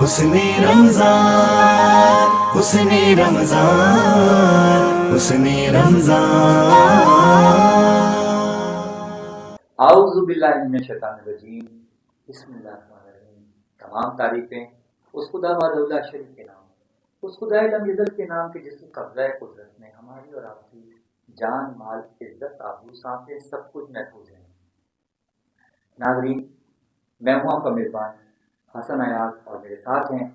حسن رمضان حسن رمضان حسن رمضان. اعوذ باللہ من الشیطان الرجیم. بسم اللہ الرحمن الرحیم. تمام تعریفیں اس خدا وحدہ شریف کے نام، اس خدا لم یزل کے نام کے جس کی قبضہ قدرت میں ہماری اور آپ کی جان، مال، عزت، آبرو، سانسیں سب کچھ محفوظ ہیں. ناظرین، میں ہوں آپ کا میزبان حسن ایاز اور میرے ساتھ ہیں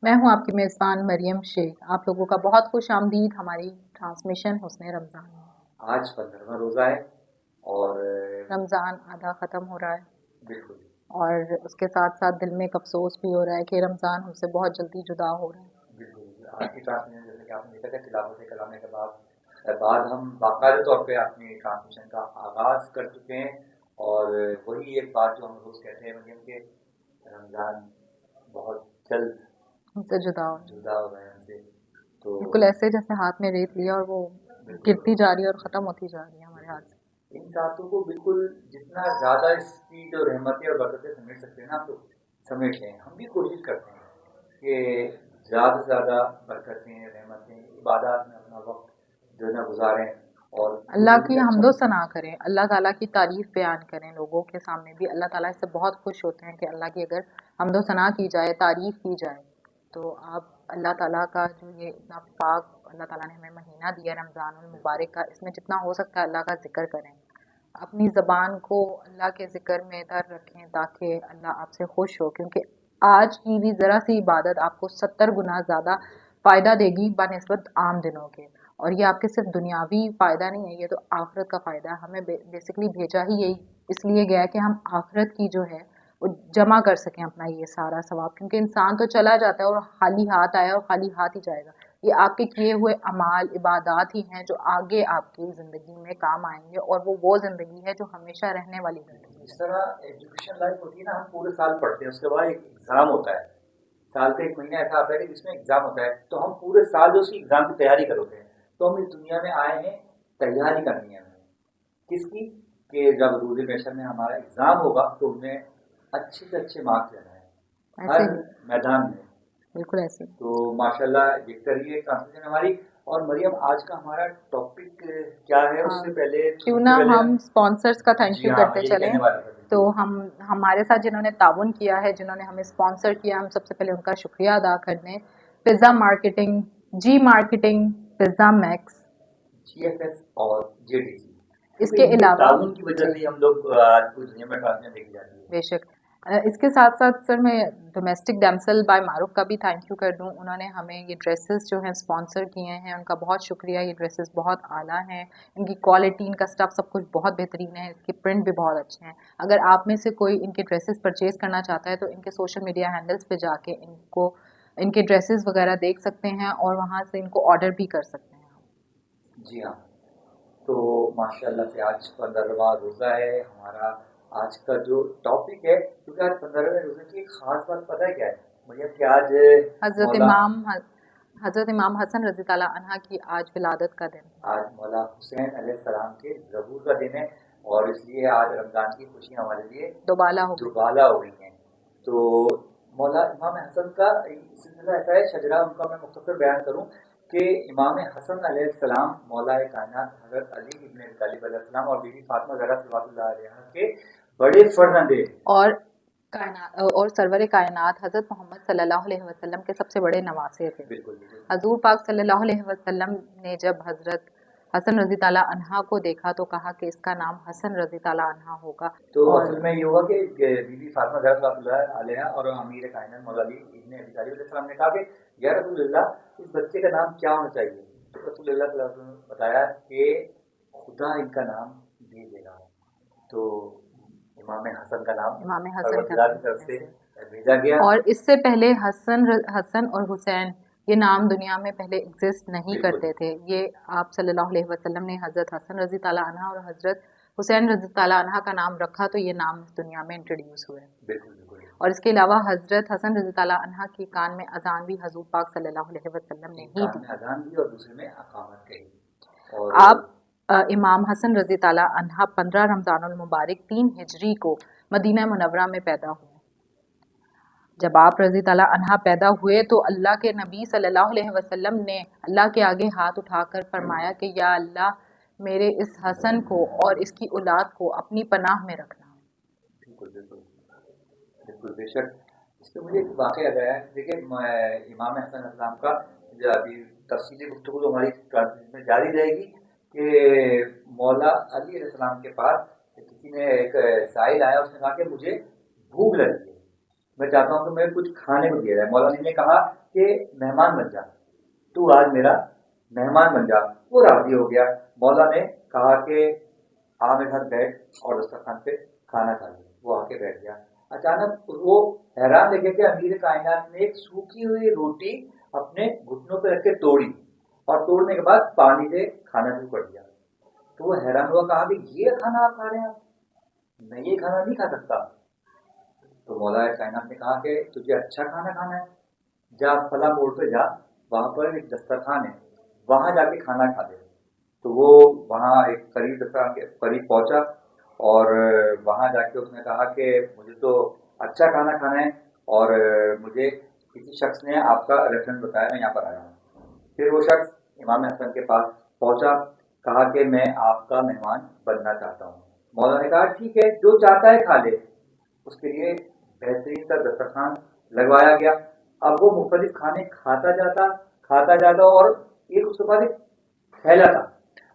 میں ہوں آپ کی میزبان مریم شیخ. آپ لوگوں کا بہت خوش آمدید ہماری ٹرانسمیشن حسن رمضان. آج 15واں روزہ ہے اور رمضان آدھا ختم ہو رہا ہے، بالکل اور اس کے ساتھ ساتھ دل میں ایک افسوس بھی ہو رہا ہے کہ رمضان ہم سے بہت جلدی جدا ہو رہا ہے. بالکل. آج کی ٹرانسمیشن جیسے کہ آپ نے دیکھا کہ تلاوت کلام کے بعد ہم باقاعدہ طور پہ اپنی ٹرانسمیشن کا آغاز کر چکے ہیں، اور وہی ایک بات جو ہم روز کہتے ہیں مریم کہ رمضان بہت جلد ہم سے جدا ہو رہا ہے ہم سے. تو بالکل ایسے جیسے ہاتھ میں ریت لیا اور وہ گرتی جا رہی ہے اور ختم ہوتی جا رہی ہے ہمارے ہاتھ سے. ان ساتوں کو بالکل جتنا زیادہ اس کی جو رحمتیں اور برکتیں سمیٹ سکتے ہیں نا ہم تو سمیٹ لیں. ہم بھی کوشش کرتے ہیں کہ زیادہ سے زیادہ برکتیں، رحمتیں، عبادات میں اپنا وقت جو ہے نا گزاریں اور اللہ کی حمد و ثنا کریں، اللہ تعالیٰ کی تعریف بیان کریں لوگوں کے سامنے بھی. اللہ تعالیٰ اس سے بہت خوش ہوتے ہیں کہ اللہ کی اگر حمد و ثنا کی جائے، تعریف کی جائے. تو آپ اللہ تعالیٰ کا جو یہ اتنا پاک اللہ تعالیٰ نے ہمیں مہینہ دیا رمضان المبارک کا، اس میں جتنا ہو سکتا ہے اللہ کا ذکر کریں. اپنی زبان کو اللہ کے ذکر میں تر رکھیں تاکہ اللہ آپ سے خوش ہو، کیونکہ آج کی بھی ذرا سی عبادت آپ کو 70 گنا زیادہ فائدہ دے گی بنسبت عام دنوں کے. اور یہ آپ کے صرف دنیاوی فائدہ نہیں ہے، یہ تو آخرت کا فائدہ ہے. ہمیں بیسکلی بھیجا ہی یہی اس لیے گیا ہے کہ ہم آخرت کی جو ہے وہ جمع کر سکیں اپنا یہ سارا ثواب، کیونکہ انسان تو چلا جاتا ہے اور خالی ہاتھ آیا اور خالی ہاتھ ہی جائے گا. یہ آپ کے کیے ہوئے اعمال، عبادات ہی ہیں جو آگے آپ کی زندگی میں کام آئیں گے، اور وہ زندگی ہے جو ہمیشہ رہنے والی زندگی ہے. اس طرح ایجوکیشن لائف ہوتی ہے نا، ہم پورے سال پڑھتے ہیں، اس کے بعد ایک ایگزام ہوتا ہے، سال کا ایک مہینہ ایسا آتا ہے کہ جس میں ایگزام ہوتا ہے، تو ہم پورے سال جو اس کی ایگزام کی تیاری کرتے ہیں. تو ہم اس دنیا میں آئے ہیں تیاری کرنی ہے ہمیں. کس کی؟ کہ جب روز محشر میں ہمارا ایگزام ہوگا تو ہمیں اچھے سے اچھے مارکس لینا ہے ہر میدان میں. بالکل ایسے. تو ماشاءاللہ دیکھتے رہیے ٹرانسمیشن ہماری. اور مریم، آج کا ہمارا ٹاپک کیا ہے؟ اس سے پہلے کیوں نہ ہم اسپانسرز کا تھینک یو کرتے چلیں. تو ہمارے ساتھ جنہوں نے تعاون کیا ہے، جنہوں نے ہمیں اسپانسر کیا، ہم سب سے پہلے ان کا شکریہ ادا کرنے. پیزا مارکیٹنگ، جی مارکیٹنگ، پیزا میکس، GFS اور JDC. اس کے علاوہ تعاون کی وجہ سے ہم لوگ آج پوری دنیا میں ٹرانسمیشن دیکھی جاتی ہے. بے شک. اس کے ساتھ ساتھ سر میں ڈومیسٹک ڈیمسل بائی معروف کا بھی تھینک یو کر دوں. انہوں نے ہمیں یہ ڈریسز جو ہیں اسپانسر کیے ہیں، ان کا بہت شکریہ. یہ ڈریسز بہت اعلیٰ ہیں، ان کی کوالٹی، ان کا اسٹف سب کچھ بہت بہترین ہے، اس کے پرنٹ بھی بہت اچھے ہیں. اگر آپ میں سے کوئی ان کے ڈریسز پرچیز کرنا چاہتا ہے تو ان کے سوشل میڈیا ہینڈلز پہ جا کے ان کے ڈریسز وغیرہ دیکھ سکتے ہیں اور وہاں سے ان کو آرڈر بھی کر سکتے ہیں. جی ہاں. تو ماشاءاللہ سے آج 15واں روزہ ہے ہمارا. آج کا جو ٹاپک ہے، کیونکہ آج 15ویں روزے کی ایک خاص بات پتہ ہے کیا ہے مجھے؟ کہ آج حضرت امام حسن رضی اللہ عنہ کی آج ولادت کا دن. آج مولا حسین علیہ السلام کے ظہور کا دن ہے، اور اس لیے آج رمضان کی خوشی ہمارے لیے دوبالا ہو گئی ہیں. تو مولا امام حسن کا سلسلہ ایسا ہے، شجرہ ان کا میں مختصر بیان کروں کہ امام حسن علیہ السلام مولا کائنات حضرت علی ابن ابی طالب علیہ السلام اور بیوی فاطمہ زہرا صلوات اللہ علیہا کے بڑے فرزند ہیں، اور سرور کائنات حضرت محمد صلی اللہ علیہ وسلم کے سب سے بڑے نواسے تھے. بالکل. حضور پاک صلی اللہ علیہ وسلم نے جب حضرت حسن رضی تعالیٰ عنہ کو دیکھا تو کہا کہ اس کا نام حسن رضی تعالیٰ عنہ ہوگا. تو اصل میں یہ ہوا کہ بیوی فاطمہ زہرا صلوات اللہ علیہا اور امیر کائنات مولا علی ابن ابی طالب علیہ السلام نے کہا کہ یا رسول اللہ، اس بچے کا نام کیا ہونا چاہیے؟ تو رسول اللہ صلی اللہ علیہ وسلم نے بتایا کہ خدا ان کا نام دے دے گا. تو امام حسن کا نام امام حسن کی طرف سے بھیجا گیا. اور اس سے پہلے حسن اور حسین یہ نام دنیا میں پہلے ایگزسٹ نہیں کرتے تھے. یہ آپ صلی اللہ علیہ وسلم نے حضرت حسن رضی تعالیٰ عنہ اور حضرت حسین رضی تعالیٰ عنہ کا نام رکھا تو یہ نام اس دنیا میں انٹروڈیوس ہوئے. بالکل. اور اس کے علاوہ حضرت حسن رضی تعالیٰ عنہ کی کان میں اذان بھی حضور پاک صلی اللہ علیہ وسلم نے ہی دی. اذان دی اور دوسرے میں اقامت کہی. آپ امام حسن رضی تعالیٰ عنہ 15 رمضان المبارک 3 ہجری کو مدینہ منورہ میں پیدا ہوئے. جب آپ رضی تعالیٰ عنہ پیدا ہوئے تو اللہ کے نبی صلی اللہ علیہ وسلم نے اللہ کے آگے ہاتھ اٹھا کر فرمایا کہ یا اللہ میرے اس حسن کو اور اس کی اولاد کو اپنی پناہ میں رکھنا. بالکل بالکل بالکل بے شک. اس میں مجھے ایک واقعہ یاد آیا. دیکھیں امام حسن علیہ السلام کا ابھی تفصیلی گفتگو تو ہماری ٹرانسلیشن میں جاری رہے گی کہ مولا علی علیہ السلام کے پاس کسی نے ایک سائل آیا, اس نے کہا کہ مجھے بھوک لگی ہے, میں چاہتا ہوں کہ میں کچھ کھانے کو دیا جائے. مولا علی نے کہا کہ مہمان بن جا, تو آج میرا مہمان بن جا. وہ راضی ہو گیا. مولا نے کہا کہ آ میرے ساتھ بیٹھ اور دسترخوان پہ کھانا کھا لیا. وہ آ کے بیٹھ گیا. اچانک وہ حیران لگے کہ امیر کائنات نے ایک سوکھی ہوئی روٹی اپنے گھٹنوں پہ رکھ کے توڑی, اور توڑنے کے بعد پانی سے کھانا شروع کر دیا. تو وہ حیران ہوا, کہا کہ یہ کھانا آپ کھا رہے ہیں؟ میں یہ کھانا نہیں کھا سکتا. تو مولا کائنات نے کہا کہ تجھے اچھا کھانا کھانا ہے, جا فلاں موڑ پہ جا, وہاں پر ایک دسترخوان ہے, وہاں جا کے کھانا کھا دے. تو وہ وہاں ایک قریب دسترخوان کے قریب پہنچا, اور وہاں جا کے اس نے کہا کہ مجھے تو اچھا کھانا کھانا ہے, اور مجھے کسی شخص نے آپ کا ریفرنس بتایا, میں یہاں پر آیا ہوں. پھر وہ شخص امام حسن کے پاس پہنچا, کہا کہ میں آپ کا مہمان بننا چاہتا ہوں. مولا نے کہا ٹھیک ہے, جو چاہتا ہے کھا لے. اس کے لیے بہترین کا دسترخوان لگوایا گیا. اب وہ مختلف کھانے کھاتا جاتا, اور ایک اس کے پاس ایک تھیلا تھا,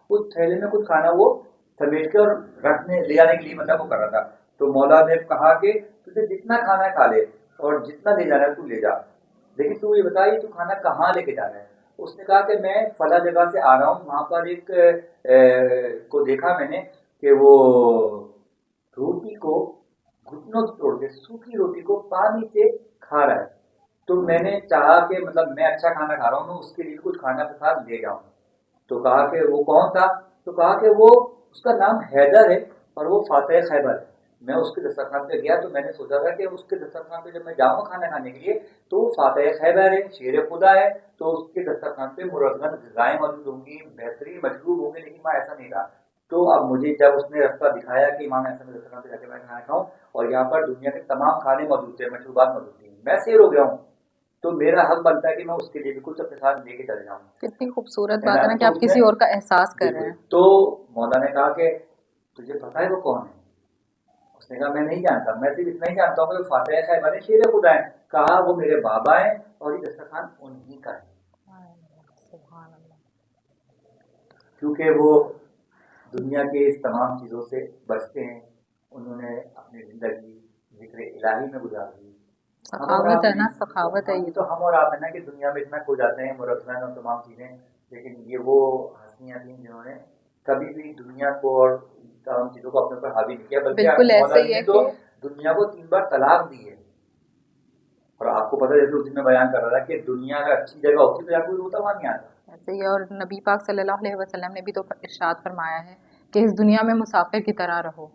اس تھیلے میں کچھ کھانا وہ سمیٹ کے اور رکھنے لے جانے کے لیے مطلب وہ کر رہا تھا. تو مولا نے کہا کہ تجھے جتنا کھانا ہے کھا لے, اور جتنا لے جانا ہے تو لے جا, لیکن تو یہ بتا یہ تو کھانا کہاں لے کے جانا ہے. اس نے کہا کہ میں فلاں جگہ سے آ رہا ہوں, وہاں پر ایک کو دیکھا میں نے کہ وہ روٹی کو گھٹنوں سے توڑ کے سوکھی روٹی کو پانی سے کھا رہا ہے. تو میں نے چاہا کہ مطلب میں اچھا کھانا کھا رہا ہوں, اس کے لیے کچھ کھانا کے ساتھ لے جاؤں. تو کہا کہ وہ کون تھا؟ تو کہا کہ وہ اس کا نام حیدر ہے, اور وہ فاتح خیبر ہے. میں اس کے دسترخوان پہ گیا تو میں نے سوچا تھا کہ اس کے دسترخوان پہ جب میں جاؤں کھانا کھانے کے لیے تو وہ فاتح خیبر ہے, شیر خدا ہے, تو اس کے دسترخوان پہ مرغن غذائیں موجود ہوں گی, بہترین مشروب ہوں گے, لیکن میں ایسا نہیں تھا. تو اب مجھے جب اس نے راستہ دکھایا کہ امام ایسا میں دسترخوان پہ جا کے میں کھانا کھاؤں, اور یہاں پر دنیا کے تمام کھانے موجود تھے, مشروبات موجود تھیں, میں سیر ہو گیا ہوں, تو میرا حق بنتا ہے کہ میں اس کے لیے بھی کچھ اپنے ساتھ لے کے چلے جاؤں. کتنی خوبصورت بات ہے نا کہ آپ کسی اور کا احساس کر رہے ہیں. تو مولا نے کہا کہ تجھے پتا ہے وہ کون ہے؟ اس نے کہا میں نہیں جانتا, میں صرف اتنا ہی جانتا ہوں کہ وہ فاتح خیبر ہے, شیر خدا ہے. کہا وہ میرے بابا ہیں, اور یہ دسترخوان انہی کا ہے, کیونکہ وہ دنیا کے اس تمام چیزوں سے بچتے ہیں. انہوں نے اپنی زندگی ذکر الہی میں گزار دی. سخاوت ہے نا, سخاوت ہے یہ. تو ہم اور آپ ہیں نا کہ دنیا میں اتنا کھو جاتے ہیں مرغن اور تمام چیزیں, لیکن یہ وہ ہستیاں تھیں جنہوں نے کبھی بھی دنیا کو اور تمام چیزوں کو اپنے اوپر حاوی نہیں کیا, بالکل ایسے ہی ہے تو دنیا کو 3 بار طلاق دی ہے. اور آپ کو پتہ ہے جیسے اس دن میں بیان کر رہا تھا کہ دنیا اگر اچھی جگہ ہوتی تو کوئی روتا ہوا نہیں آتا. ایسے ہی. اور نبی پاک صلی اللہ علیہ وسلم نے بھی تو ارشاد فرمایا ہے کہ اس دنیا میں مسافر کی طرح رہو,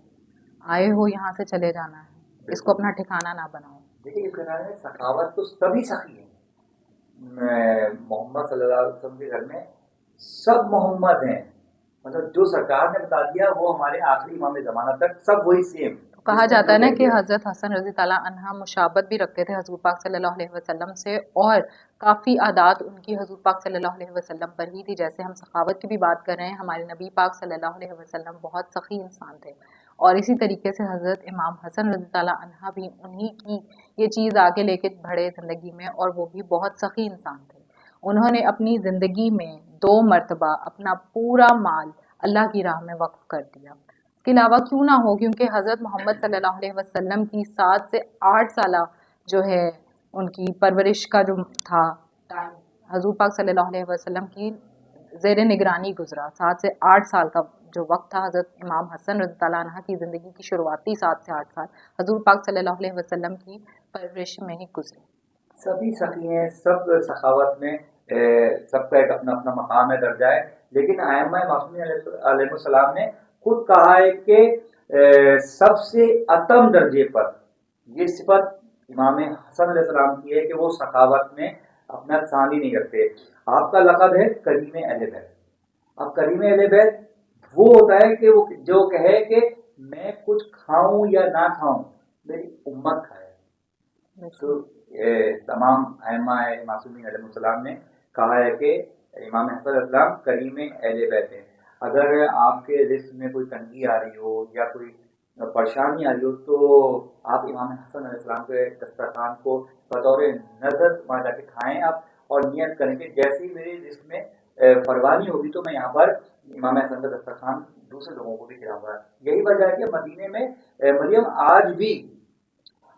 آئے ہو یہاں سے چلے جانا ہے, اس کو اپنا ٹھکانہ نہ بناؤ. دیکھیے یہ کہنا ہے سخاوت تو سبھی سخی ہیں. محمد صلی اللہ علیہ وسلم کے گھر میں سب محمد ہیں, مطلب جو سرکار نے بتا دیا وہ ہمارے آخری امام زمانہ تک سب وہی سیم. کہا جاتا ہے نا کہ حضرت حسن رضی تعالیٰ عنہ مشابت بھی رکھتے تھے حضور پاک صلی اللہ علیہ وسلم سے, اور کافی عادات ان کی حضور پاک صلی اللہ علیہ وسلم پر ہی تھی. جیسے ہم سخاوت کی بھی بات کر رہے ہیں, ہمارے نبی پاک صلی اللہ علیہ وسلم بہت سخی انسان تھے, اور اسی طریقے سے حضرت امام حسن رضی تعالیٰ عنہ بھی انہی کی یہ چیز آگے لے کے بڑھے زندگی میں, اور وہ بھی بہت سخی انسان تھے. انہوں نے اپنی زندگی میں 2 مرتبہ اپنا پورا مال اللہ کی راہ میں وقف کر دیا. اس کے علاوہ کیوں نہ ہو, کیونکہ حضرت محمد صلی اللہ علیہ وسلم کی 7 سے 8 سالہ جو ہے ان کی پرورش کا جو تھا ٹائم, حضور پاک صلی اللہ علیہ وسلم کی زیر نگرانی گزرا. 7 سے 8 سال کا جو وقت تھا حضرت امام حسن رضی اللہ عنہ کی زندگی کی شروعاتی 7 سے 8 سال حضور پاک صلی اللہ علیہ وسلم کی پرورش میں ہی گزرے. سبھی سخی ہیں, سب سخاوت میں سب کا ایک اپنا اپنا مقام ہے, درجہ ہے. لیکن ائمہ معصومین علیہ السلام نے خود کہا ہے کہ سب سے اتم درجے پر یہ صفت امام حسن علیہ السلام کی ہے کہ وہ سخاوت میں اپنا ثانی نہیں کرتے. آپ کا لقب ہے کریم اہل بیت. اب کریم اہل بیت وہ ہوتا ہے کہ وہ جو کہے کہ میں کچھ کھاؤں یا نہ کھاؤں میری امت کھائے. تو تمام ائمہ معصومین علیہ السلام نے کہا ہے کہ امام حسن علیہ السلام کریم اہل بیت ہیں. اگر آپ کے رزق میں کوئی تنگی آ رہی ہو یا کوئی پریشانی آ رہی ہو تو آپ امام حسن علیہ السلام کے دسترخوان کو بطور نظر وہاں جا کے کھائیں آپ، اور نیت کریں کہ جیسے ہی میرے رزق میں فروانی ہوگی تو میں یہاں پر امام حسن کا دسترخوان دوسرے لوگوں کو بھی کھلاؤں گا. یہی وجہ ہے کہ مدینے میں مریم آج بھی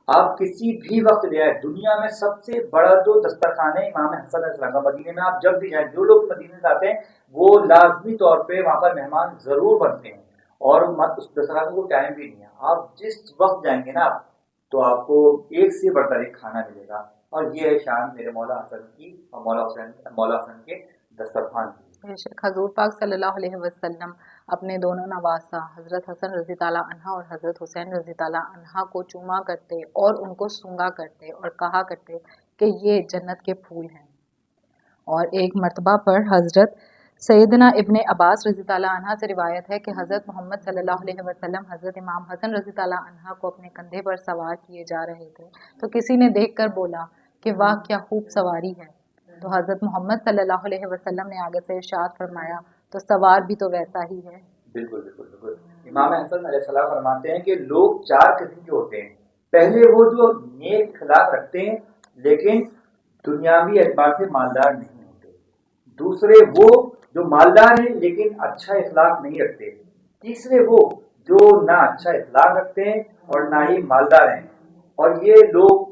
آپ کسی بھی وقت لے آئے، دنیا میں سب سے بڑا جو دسترخوان ہے امام حسن علیہ السلام کا. مدینے میں آپ جب بھی جائیں، جو لوگ مدینے سے آتے ہیں وہ لازمی طور پہ وہاں پر مہمان ضرور بنتے ہیں، اور اس دسترخوان کو ٹائم بھی نہیں ہے. آپ جس وقت جائیں گے نا تو آپ کو ایک سے بڑھ کر ایک کھانا ملے گا، اور یہ ہے شان میرے مولا حسن کی اور مولا حسن کے دسترخوان کی. بے شک حضور پاک صلی اللہ علیہ وسلم اپنے دونوں نواسا حضرت حسن رضی تعالیٰ عنہ اور حضرت حسین رضی تعالیٰ عنہ کو چوما کرتے اور ان کو سونگا کرتے اور کہا کرتے کہ یہ جنت کے پھول ہیں. اور ایک مرتبہ پر حضرت سیدنا ابن عباس رضی تعالیٰ عنہ سے روایت ہے کہ حضرت محمد صلی اللہ علیہ وسلم حضرت امام حسن رضی تعالیٰ عنہ کو اپنے کندھے پر سوار کیے جا رہے تھے تو کسی نے دیکھ کر بولا کہ واہ کیا خوب سواری ہے. تو حضرت محمد صلی اللہ علیہ وسلم نے آگے سے ارشاد فرمایا تو سوار بھی تو ویسا ہی ہے. بالکل بالکل بالکل. امام حسن علیہ السلام فرماتے ہیں کہ لوگ چار قسم کے ہوتے ہیں. پہلے وہ جو نیک اخلاق رکھتے ہیں لیکن دنیاوی اعتبار سے مالدار نہیں ہوتے. دوسرے وہ جو مالدار ہیں لیکن اچھا اخلاق نہیں رکھتے. تیسرے وہ جو نہ اچھا اخلاق رکھتے ہیں اور نہ ہی مالدار ہیں، اور یہ لوگ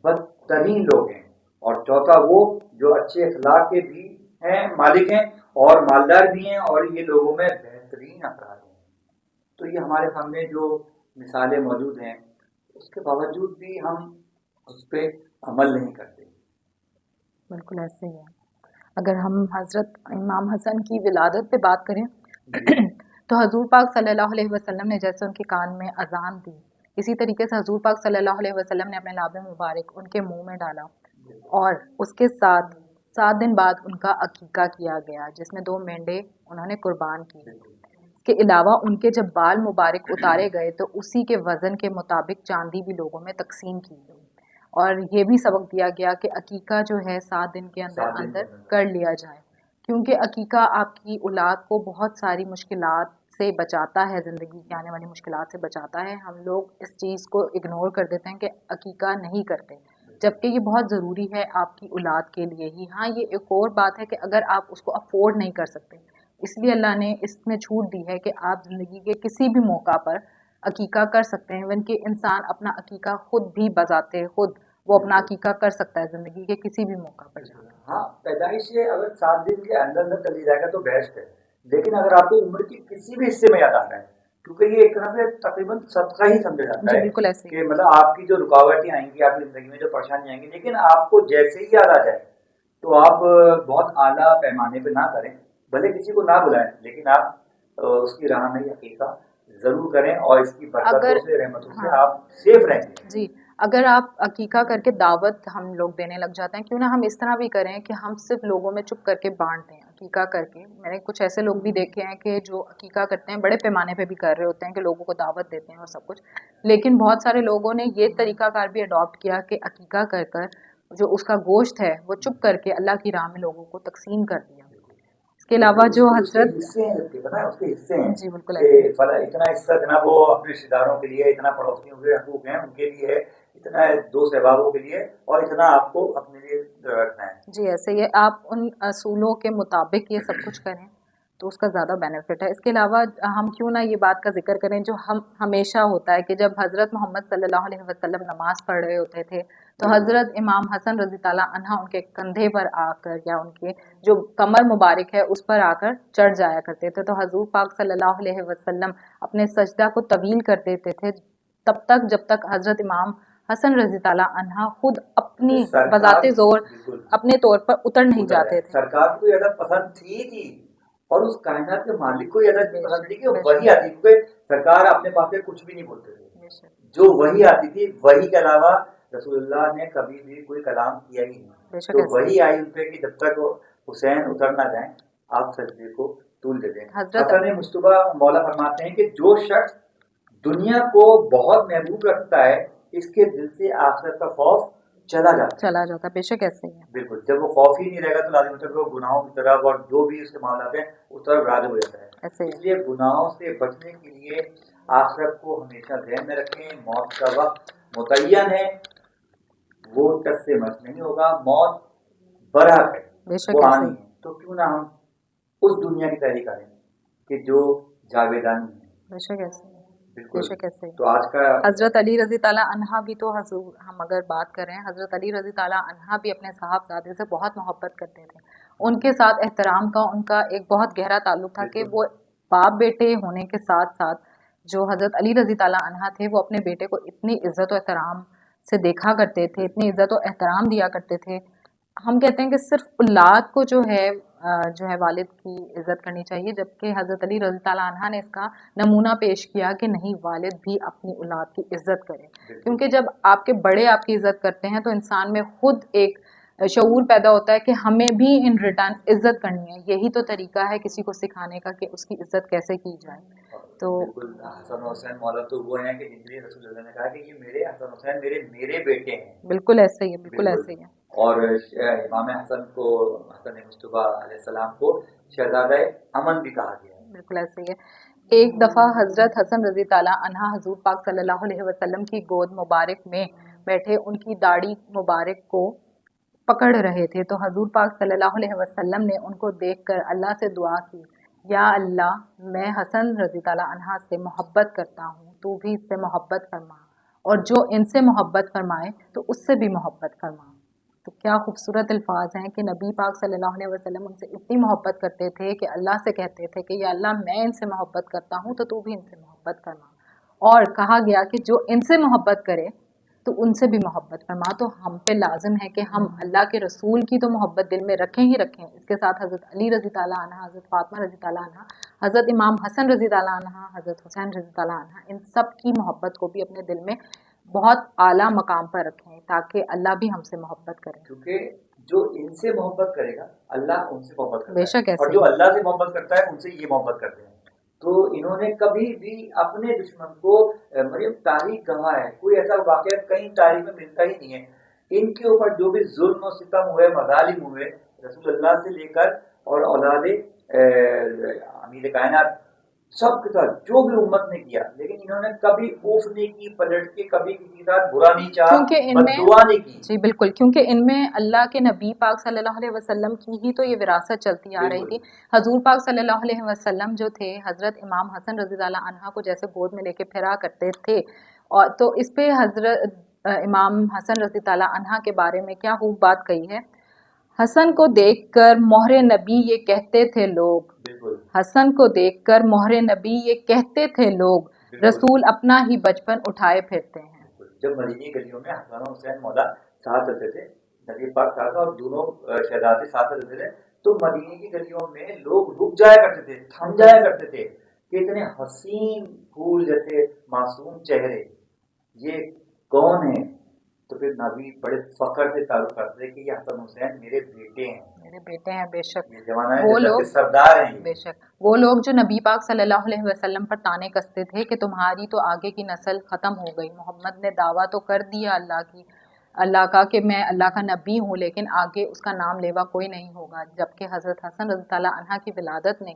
بدترین لوگ ہیں. اور چوتھا وہ جو اچھے اخلاق کے بھی ہیں، مالک ہیں اور مالدار بھی ہیں، اور یہ لوگوں میں بہترین افراد ہیں. تو یہ ہمارے سامنے جو مثالیں موجود ہیں اس کے باوجود بھی ہم اس پہ عمل نہیں کرتے. بالکل ایسے ہی ہے. اگر ہم حضرت امام حسن کی ولادت پہ بات کریں تو حضور پاک صلی اللہ علیہ وسلم نے جیسے ان کے کان میں اذان دی، اسی طریقے سے حضور پاک صلی اللہ علیہ وسلم نے اپنے لاب مبارک ان کے منہ میں ڈالا، اور اس کے ساتھ 7 دن بعد ان کا عقیقہ کیا گیا جس میں 2 مینڈے انہوں نے قربان کی. اس کے علاوہ ان کے جب بال مبارک اتارے گئے تو اسی کے وزن کے مطابق چاندی بھی لوگوں میں تقسیم کی گئی، اور یہ بھی سبق دیا گیا کہ عقیقہ جو ہے 7 دن کے اندر کر لیا جائے، کیونکہ عقیقہ آپ کی اولاد کو بہت ساری مشکلات سے بچاتا ہے، زندگی کی آنے والی مشکلات سے بچاتا ہے. ہم لوگ اس چیز کو اگنور کر دیتے ہیں کہ عقیقہ نہیں کرتے، جبکہ یہ بہت ضروری ہے آپ کی اولاد کے لیے ہی. ہاں یہ ایک اور بات ہے کہ اگر آپ اس کو افورڈ نہیں کر سکتے، اس لیے اللہ نے اس میں چھوٹ دی ہے کہ آپ زندگی کے کسی بھی موقع پر عقیقہ کر سکتے ہیں. ایون کہ انسان اپنا عقیقہ خود بھی بذات خود وہ اپنا عقیقہ کر سکتا ہے زندگی کے کسی بھی موقع پر. ہاں پیدائش سے اگر 7 دن کے اندر کر لی جائے گا تو بیسٹ ہے، لیکن اگر آپ کو عمر کے کسی بھی حصے میں یاد آ رہا ہے، کیونکہ یہ ایک طرح سے تقریباً صدقہ ہی سمجھا جاتا ہے بالکل ایسے کہ مطلب آپ کی جو رکاوٹیں آئیں گی، آپ کی زندگی میں جو پریشانی آئیں گی، لیکن آپ کو جیسے ہی یاد آ جائے تو آپ بہت اعلیٰ پیمانے پہ نہ کریں، بھلے کسی کو نہ بلائیں لیکن آپ اس کی راہ میں عقیقہ ضرور کریں، اور اس کی برکتوں سے رحمتوں سے آپ سیف رہیں گے. جی اگر آپ عقیقہ کر کے دعوت ہم لوگ دینے لگ جاتے ہیں، کیوں نہ ہم اس طرح بھی کریں کہ ہم صرف لوگوں میں چپ کر کے بانٹ دیں عقیقہ کر کے. میں نے کچھ ایسے لوگ بھی دیکھے ہیں کہ جو عقیقہ کرتے ہیں بڑے پیمانے پہ بھی کر رہے ہوتے ہیں کہ لوگوں کو دعوت دیتے ہیں اور سب کچھ، لیکن بہت سارے لوگوں نے یہ طریقہ کار بھی اڈاپٹ کیا کہ عقیقہ کر کر جو اس کا گوشت ہے وہ چپ کر کے اللہ کی راہ میں لوگوں کو تقسیم کر دیا. اس کے علاوہ جو حضرت جی بالکل اتنا حصہ اتنا وہ اپنے رشتے داروں کے لیے، اتنا پڑوسیوں کے حقوق ہیں ان کے لیے، اتنا دوست احبابوں کے لیے، اور اتنا آپ کو اپنے لیے رکھنا ہے. جی ایسے ہی آپ ان اصولوں کے مطابق یہ سب کچھ کریں تو اس کا زیادہ بینیفٹ ہے. اس کے علاوہ ہم کیوں نہ یہ بات کا ذکر کریں جو ہم ہمیشہ ہوتا ہے کہ جب حضرت محمد صلی اللہ علیہ وسلم نماز پڑھ رہے ہوتے تھے تو حضرت امام حسن رضی تعالیٰ عنہ ان کے کندھے پر آ کر یا ان کے جو کمر مبارک ہے اس پر آ کر چڑھ جایا کرتے تھے. تو حضور پاک صلی اللہ علیہ وسلم اپنے سجدہ کو طویل کر دیتے تھے تب تک جب تک حضرت امام حسن رضی تعالیٰ عنہ خود اپنی بذات زور اپنے طور پر اتر نہیں جاتے تھے. سرکار کو یہ عادت پسند تھی اور اس کائنات کے مالک کو یہ عادت پسند تھی کہ وہی آتی، کیونکہ سرکار اپنے پاس سے کچھ بھی نہیں بولتے تھے، جو وہی آتی تھی وہی کے علاوہ رسول اللہ نے کبھی بھی کوئی کلام کیا ہی نہیں. تو وہی آئی ان پہ کہ جب تک حسین اتر نہ جائیں آپ سجدے کو طول دے دیں. حسن مصطفیٰ مولا فرماتے ہیں کہ جو شخص دنیا کو بہت محبوب رکھتا ہے اس کے دل سے آخرت کا خوف چلا جاتا ہے. بے شک ایسے ہی ہے. بالکل. جب وہ خوف ہی نہیں رہے گا تو لازم ہوتا ہے کہ وہ گناہوں کی طرف اور جو بھی اس کے معاملات ہیں اس طرف راغب ہو جاتا ہے. ایسے ہی اس لیے گناہوں سے بچنے کے لیے آخرت کو ہمیشہ ذہن میں رکھیں. موت کا وقت متعین ہے, وہ ٹس سے مس نہیں ہوگا. موت برحق ہے, بے شک وہ ایسے آنی ہی. ہے. تو کیوں نہ ہم اس دنیا کی تیاری کریں کہ جو جاویدانی ہے. بے شک ایسے ہی. بے بالکل. شک ایسے ہی. تو آج کا حضرت علی رضی تعالیٰ عنہ بھی تو حضور, ہم اگر بات کریں حضرت علی رضی تعالیٰ عنہ بھی اپنے صاحبزادے سے بہت محبت کرتے تھے. ان کے ساتھ احترام کا ان کا ایک بہت گہرا تعلق تھا کہ وہ باپ بیٹے ہونے کے ساتھ ساتھ جو حضرت علی رضی تعالیٰ عنہ تھے وہ اپنے بیٹے کو اتنی عزت و احترام سے دیکھا کرتے تھے, اتنی عزت و احترام دیا کرتے تھے. ہم کہتے ہیں کہ صرف اولاد کو جو ہے والد کی عزت کرنی چاہیے, جبکہ حضرت علی رضی تعالیٰ عنہ نے اس کا نمونہ پیش کیا کہ نہیں, والد بھی اپنی اولاد کی عزت کرے. کیونکہ جب آپ کے بڑے آپ کی عزت کرتے ہیں تو انسان میں خود ایک شعور پیدا ہوتا ہے کہ ہمیں بھی ان ریٹرن عزت کرنی ہے. یہی تو طریقہ ہے کسی کو سکھانے کا کہ اس کی عزت کیسے کی جائے. تو بالکل حسن حسین مولا تو وہ ہیں کہ جن کے لیے رسول اللہ نے کہا کہ یہ میرے حسن حسین میرے بیٹے ہیں. بالکل ایسے ہی ہے, بالکل ایسے ہی ہے. اور امام حسن کو, حسن مصطفیٰ علیہ السلام کو شہزادہ امن بھی کہا گیا ہے. بالکل ایسے ہی ہے. ایک دفعہ حضرت حسن رضی تعالیٰ عنہ حضور پاک صلی اللہ علیہ وسلم کی گود مبارک میں بیٹھے ان کی داڑھی مبارک کو پکڑ رہے تھے, تو حضور پاک صلی اللہ علیہ وسلم نے ان کو دیکھ کر اللہ سے دعا کی, یا اللہ میں حسن رضی تعالیٰ عنہ سے محبت کرتا ہوں, تو بھی اس سے محبت فرما, اور جو ان سے محبت فرمائے تو اس سے بھی محبت فرما. تو کیا خوبصورت الفاظ ہیں کہ نبی پاک صلی اللہ علیہ وسلم ان سے اتنی محبت کرتے تھے کہ اللہ سے کہتے تھے کہ یا اللہ میں ان سے محبت کرتا ہوں تو بھی ان سے محبت فرما. اور کہا گیا کہ جو ان سے محبت کرے تو ان سے بھی محبت فرما. تو ہم پہ لازم ہے کہ ہم اللہ کے رسول کی تو محبت دل میں رکھیں ہی رکھیں, اس کے ساتھ حضرت علی رضی تعالیٰ عنہ, حضرت فاطمہ رضی تعالیٰ عنہ, حضرت امام حسن رضی تعالیٰ عنہ, حضرت حسین رضی تعالیٰ عنہ, ان سب کی محبت کو بھی اپنے دل میں بہت اعلیٰ مقام پر رکھیں تاکہ اللہ بھی ہم سے محبت کرے. کیونکہ جو ان سے محبت کرے گا اللہ ان سے محبت کرتا بے شک ہے, ایسے اور جو اللہ سے محبت کرتا ہے ان سے یہ محبت کرتے ہیں. تو انہوں نے کبھی بھی اپنے دشمن کو, مریم تاریخ گواہ ہے, کوئی ایسا واقعہ کہیں تاریخ میں ملتا ہی نہیں ہے, ان کے اوپر جو بھی ظلم و ستم ہوئے, مظالم ہوئے, رسول اللہ سے لے کر اور اولاد امیر کائنات سب کے ساتھ جو بھی امت نے کیا, لیکن انہوں نے کبھی اوف نہیں کی, پلٹ کے کبھی کسی کے ساتھ برا نہیں چاہا, بددعا نہیں کی. جی بالکل, کیونکہ ان میں اللہ کے نبی پاک صلی اللہ علیہ وسلم کی ہی تو یہ وراثت چلتی آ رہی تھی. حضور پاک صلی اللہ علیہ وسلم جو تھے حضرت امام حسن رضی اللہ عنہ کو جیسے گود میں لے کے پھرا کرتے تھے, اور تو اس پہ حضرت امام حسن رضی تعالیٰ عنہ کے بارے میں کیا خوب بات کہی ہے. حسن کو دیکھ کر مہر نبی یہ کہتے تھے لوگ, حسن کو دیکھ کر مہر نبی یہ کہتے تھے لوگ, رسول اپنا ہی بچپن اٹھائے پھرتے ہیں. جب مدینی گلیوں میں حسن و حسین مولا ساتھ رہتے تھے, نبی پاک ساتھ اور دونوں شہزادے ساتھ رہتے تھے, تو مدینی کی گلیوں میں لوگ رک جایا کرتے تھے, تھم جایا کرتے تھے کہ اتنے حسین پھول جیسے معصوم چہرے یہ کون ہیں. تو پھر نبی بڑے فخر سے تعارف کرتے کہ یہ حسن حسین میرے بیٹے ہیں, میرے بیٹے ہیں. بے شک وہ لوگ سردار ہیں, بے شک وہ لوگ جو نبی پاک صلی اللہ علیہ وسلم پر تانے کستے تھے کہ تمہاری تو آگے کی نسل ختم ہو گئی. محمد نے دعویٰ تو کر دیا اللہ کا کہ میں اللہ کا نبی ہوں, لیکن آگے اس کا نام لیوا کوئی نہیں ہوگا. جبکہ حضرت حسن رضی اللہ عنہ کی ولادت نے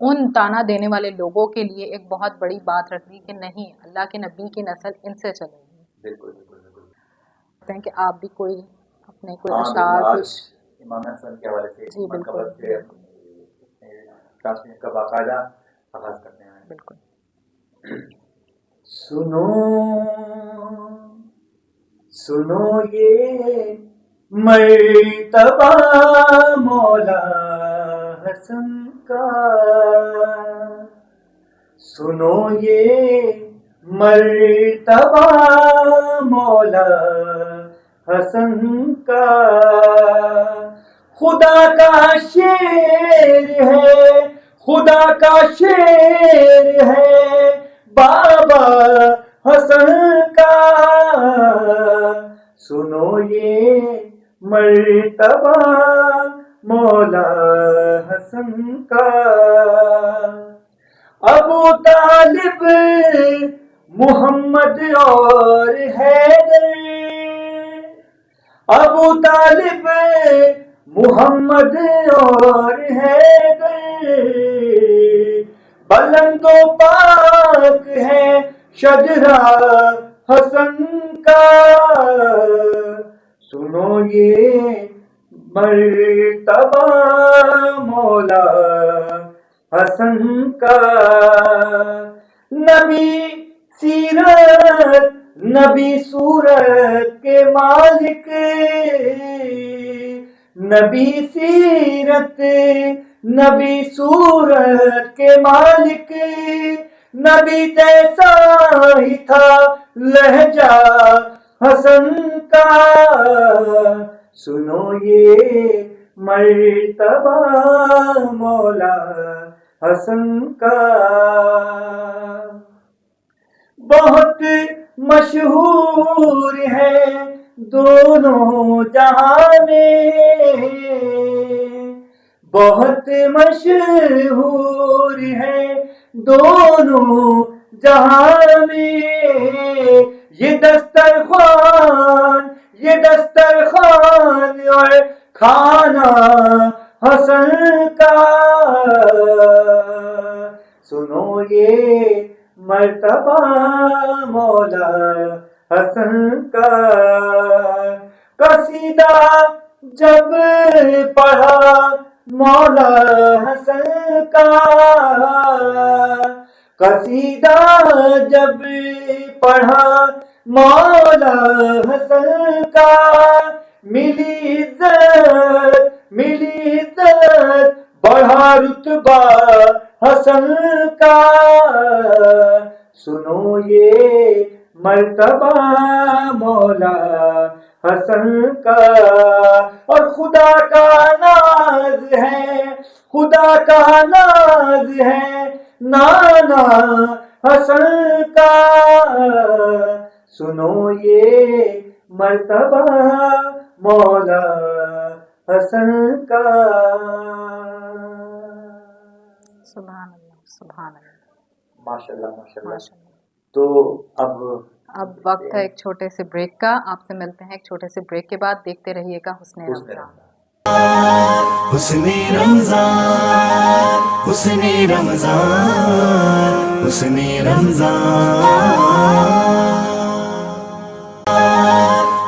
ان تانا دینے والے لوگوں کے لیے ایک بہت بڑی بات رکھ دی کہ نہیں, اللہ کے نبی کی نسل ان سے چلے گی. بالکل بالکل ہیں کہ آپ بھی کوئی اپنے کوئی اشعار امام حسن کے حوالے سے جی بالکل ٹرانسمیشن کا باقاعدہ آغاز کرتے ہیں. بالکل. سنو یہ مرتبہ مولا حسن کا, سنو یہ مرتبہ مولا حسن کا, خدا کا شیر ہے, خدا کا شیر ہے بابا حسن کا, سنو یہ مرتبہ مولا حسن کا. ابو طالب محمد اور حیدر, ابو طالب محمد اور حیدر، بلند و پاک ہے شجرہ حسن کا، سنو یہ مرتبہ مولا حسن کا۔ نبی سیرت نبی صورت کے مالک، نبی سیرت نبی صورت کے مالک، نبی جیسا ہی تھا لہجہ حسن کا، سنو یہ مرتبہ مولا حسن کا۔ بہت مشہور ہے دونوں جہاں میں، بہت مشہور ہے دونوں جہاں میں، یہ دسترخوان اور کھانا حسن کا، سنو یہ مرتبہ مولا حسن کا۔ قصیدہ جب پڑھا مولا حسن کا، قصیدہ جب پڑھا مولا حسن کا، ملی عزت بڑھا رتبہ حسن کا، سنو یہ مرتبہ مولا حسن کا۔ اور خدا کا ناز ہے، خدا کا ناز ہے نانا حسن کا، سنو یہ مرتبہ مولا حسن کا۔ سبحان اللہ، سبحان اللہ، ماشاءاللہ ماشاءاللہ۔ ماشاء اللہ۔ تو اب وقت ہے ایک چھوٹے سے بریک کا، آپ سے ملتے ہیں ایک چھوٹے سے بریک کے بعد، دیکھتے رہیے گا حسن رمضان۔ حسن رمضان، حسن رمضان، حسن رمضان،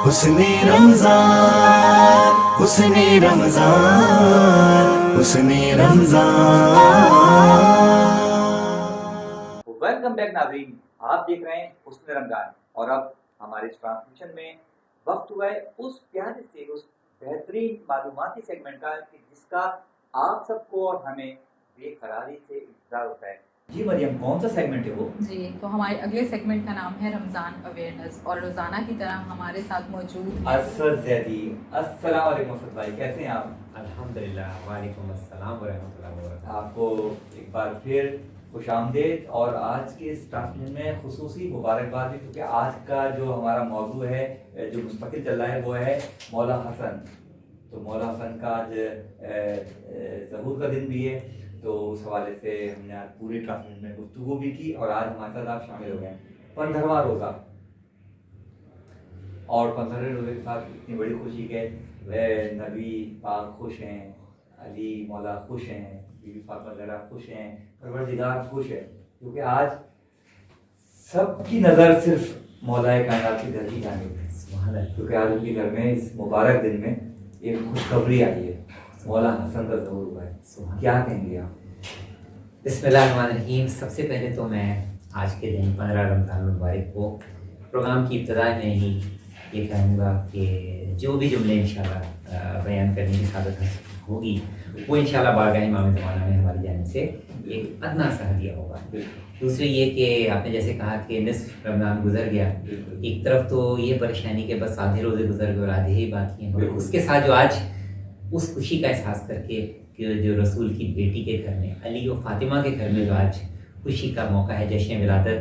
حسن رمضان، حسن رمضان، حسن رمضان۔ ویلکم بیک ناظرین، آپ دیکھ رہے ہیں حسن رمضان، اور اب ہمارے اس ٹرانسمیشن میں وقت ہوا ہے اس پیارے سے اس بہترین معلوماتی سیگمنٹ کا کہ جس کا آپ سب کو اور ہمیں بے قراری سے انتظار ہوتا ہے۔ جی مریم، کون سا سیگمنٹ ہے وہ؟ جی، تو ہمارے اگلے سیگمنٹ کا نام ہے رمضان اویئرنیس، اور روزانہ کی طرح ہمارے ساتھ موجود اسد زیدی۔ السلام علیکم اسد بھائی، کیسے ہیں آپ؟ الحمدللہ، وعلیکم السلام ورحمۃ اللہ وبرکاتہ۔ آپ کو ایک بار پھر خوش آمدید، اور آج کے اس ٹرانسمیشن میں خصوصی مبارکباد بھی، کیونکہ آج کا جو ہمارا موضوع ہے جو مستقل چل رہا ہے وہ ہے مولا حسن۔ تو مولا حسن کا آج ظہور کا دن بھی ہے، تو اس حوالے سے ہم نے آج پوری ٹرانسمیشن میں گفتگو بھی کی، اور آج ہمارے ساتھ آپ شامل ہو گئے ہیں 15واں روزہ، اور 15ویں روزے کے ساتھ اتنی بڑی خوشی کہ نبی پاک خوش ہیں، علی مولا خوش ہیں، بی بی فاطمہ زہرا خوش ہیں، پروردگار خوش ہے، کیونکہ آج سب کی نظر صرف مولا کائنات کے گھر کی جانب ہے، کیونکہ آج ان کے گھر میں اس مبارک دن میں ایک خوشخبری آئی ہے، مولا حسن کا ظہور ہوا ہے۔ کیا کہیں گے آپ؟ بسم اللہ الرحمن الرحیم۔ سب سے پہلے تو میں آج کے دن 15 رمضان المبارک کو پروگرام کی ابتدا میں ہی یہ کہوں گا کہ جو بھی جملے انشاءاللہ بیان کرنے کی سعادت ہوگی وہ انشاءاللہ بارگاہ امام زمانہ میں ہماری جانب سے ایک ادنا سا ہدیہ ہوگا۔ دوسرے یہ کہ آپ نے جیسے کہا کہ نصف رمضان گزر گیا، ایک طرف تو یہ پریشانی کہ بس آدھے روزے گزر گئے اور آدھے ہی باقی ہیں، اور اس کے ساتھ جو آج اس خوشی کا احساس کر کے کہ جو رسول کی بیٹی کے گھر میں، علی و فاطمہ کے گھر میں جو آج خوشی کا موقع ہے، جشن ولادت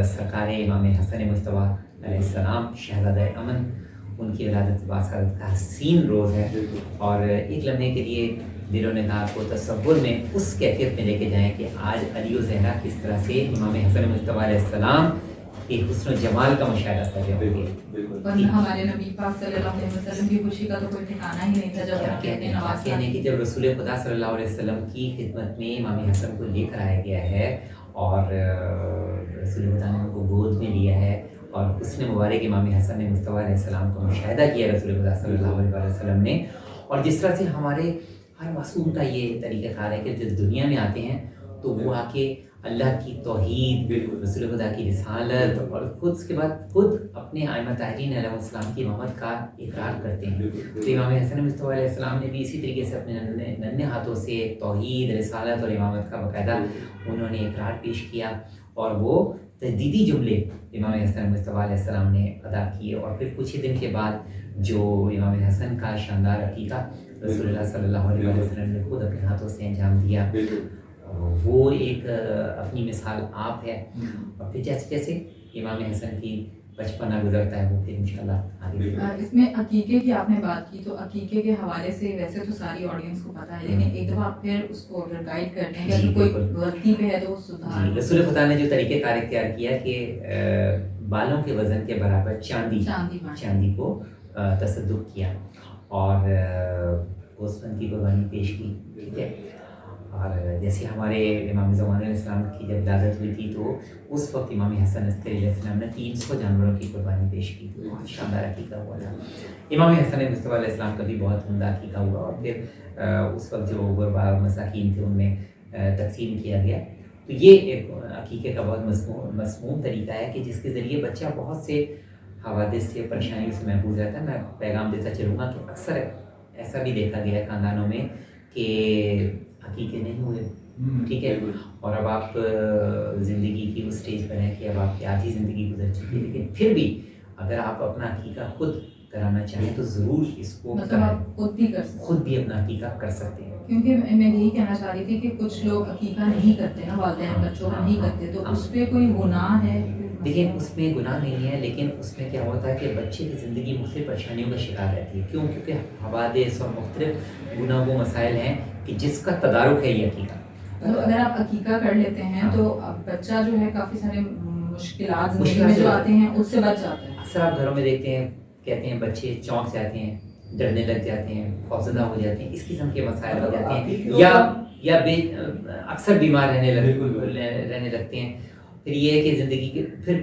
سرکار امام حسن مصطفیٰ علیہ السلام شہزادہ امن، ان کی ولادت باسعادت کا حسین روز ہے، اور ایک لمحے کے لیے دل و نگاہ کو تصور میں اس کیفیت میں لے کے جائیں کہ آج علی و زہرا کس طرح سے امام حسن مصطفیٰ علیہ السلام کے حسن و جمال کا مشاہدہ کر رہے ہوں گے۔ ورنہ ہمارے نبی پاک صلی اللہ علیہ وسلم کی خوشی کا تو کوئی ٹھکانہ ہی نہیں تھا جب ان کے اپنے نواز کہنے کہ جب رسول خدا صلی اللہ علیہ وسلم کی خدمت میں امام حسن کو لے کر آیا گیا ہے اور رسول خدا نے ان کو گود میں لیا ہے اور حسن مبارک امام حسن نے مصطفیٰ علیہ السلام کو مشاہدہ کیا رسول خدا صلی اللہ علیہ وسلم نے. اور جس طرح سے ہمارے ہر معصوم کا یہ طریقہ کار ہے کہ جس دنیا میں آتے ہیں تو وہ آ کے اللہ کی توحید، رسول خدا کی رسالت اور خود اس کے بعد خود اپنے ائمہ طاہرین علیہ السلام کی امامت کا اقرار کرتے ہیں. تو امام حسن مصطفیٰ علیہ السلام نے بھی اسی طریقے سے اپنے ننھے ہاتھوں سے توحید، رسالت اور امامت کا باقاعدہ انہوں نے اقرار پیش کیا اور وہ تجدیدی جملے امام حسن مصطفیٰ علیہ السلام نے ادا کیے. اور پھر کچھ ہی دن کے بعد جو امام حسن کا شاندار عقیقہ رسول اللہ صلی اللہ علیہ وسلم نے خود اپنے ہاتھوں سے انجام دیا، وہ ایک اپنی مثال آپ ہے. اور پھر جیسے جیسے امام حسن کی بچپنا گزرتا ہے وہ پھر انشاءاللہ آگے. اس میں عقیقے کی آپ نے بات کی تو عقیقے کے حوالے سے ویسے تو ساری آڈینس کو پتہ ہے، لیکن ایک دفعہ آپ پھر اس کو اگر گائیڈ کر دیں کہ اگر کوئی غلطی پہ ہے تو وہ سدھار. رسول خدا نے جو طریقہ کار اختیار کیا کہ بالوں کے وزن کے برابر چاندی کو تصدق کیا اور گوسفند کی قربانی پیش کی. ٹھیک ہے. اور جیسے ہمارے امام زمان علیہ السلام کی جب ولادت ہوئی تھی تو اس وقت امام حسن عسکری علیہ السلام نے 300 جانوروں کی قربانی پیش کی. بہت شاندار عقیقہ ہوا تھا. امام حسن مصطفیٰ علیہ السلام کا بھی بہت عمدہ عقیقہ ہوا اور پھر اس وقت جو غربا مساکین تھے ان میں تقسیم کیا گیا. تو یہ ایک عقیقے کا بہت مسموم طریقہ ہے کہ جس کے ذریعے بچہ بہت سے حوادث سے پریشانیوں سے محفوظ رہتا ہے. میں پیغام دیتا چلوں گا کہ اکثر ایسا بھی دیکھا گیا ہے خاندانوں میں کہ عقیقے نہیں ہوئے. ٹھیک ہے. اور اب آپ زندگی کی اس اسٹیج پر ہیں کہ اب آپ کی آدھی زندگی گزر چکی ہے، لیکن پھر بھی اگر آپ اپنا عقیقہ خود کرانا چاہیں تو ضرور اس کو خود بھی اپنا عقیقہ کر سکتے ہیں. کیونکہ میں یہی کہنا چاہ رہی تھی کہ کچھ لوگ عقیقہ نہیں کرتے نا، والدین بچوں کا نہیں کرتے، تو اس پہ کوئی گناہ ہے؟ لیکن اس میں گناہ نہیں ہے، لیکن اس میں کیا ہوتا ہے کہ بچے کی زندگی مختلف پریشانیوں کا شکار رہتی ہے. کیوں؟ کیونکہ حوادث اور مختلف گناہ وہ مسائل ہیں کہ جس کا تدارک ہے یہ عقیقہ. تو اگر آپ عقیقہ کر لیتے ہیں تو بچہ جو ہے کافی سارے مشکلات زندگی میں جو آتے ہیں اس سے بچ جاتا ہے. اکثر آپ گھروں میں دیکھتے ہیں، کہتے ہیں بچے چونک جاتے ہیں، ڈرنے لگ جاتے ہیں، خوفزدہ ہو جاتے ہیں، اس قسم کے مسائل ہو جاتے ہیں یا اکثر بیمار رہنے لگتے ہیں. پھر یہ ہے کہ زندگی کے پھر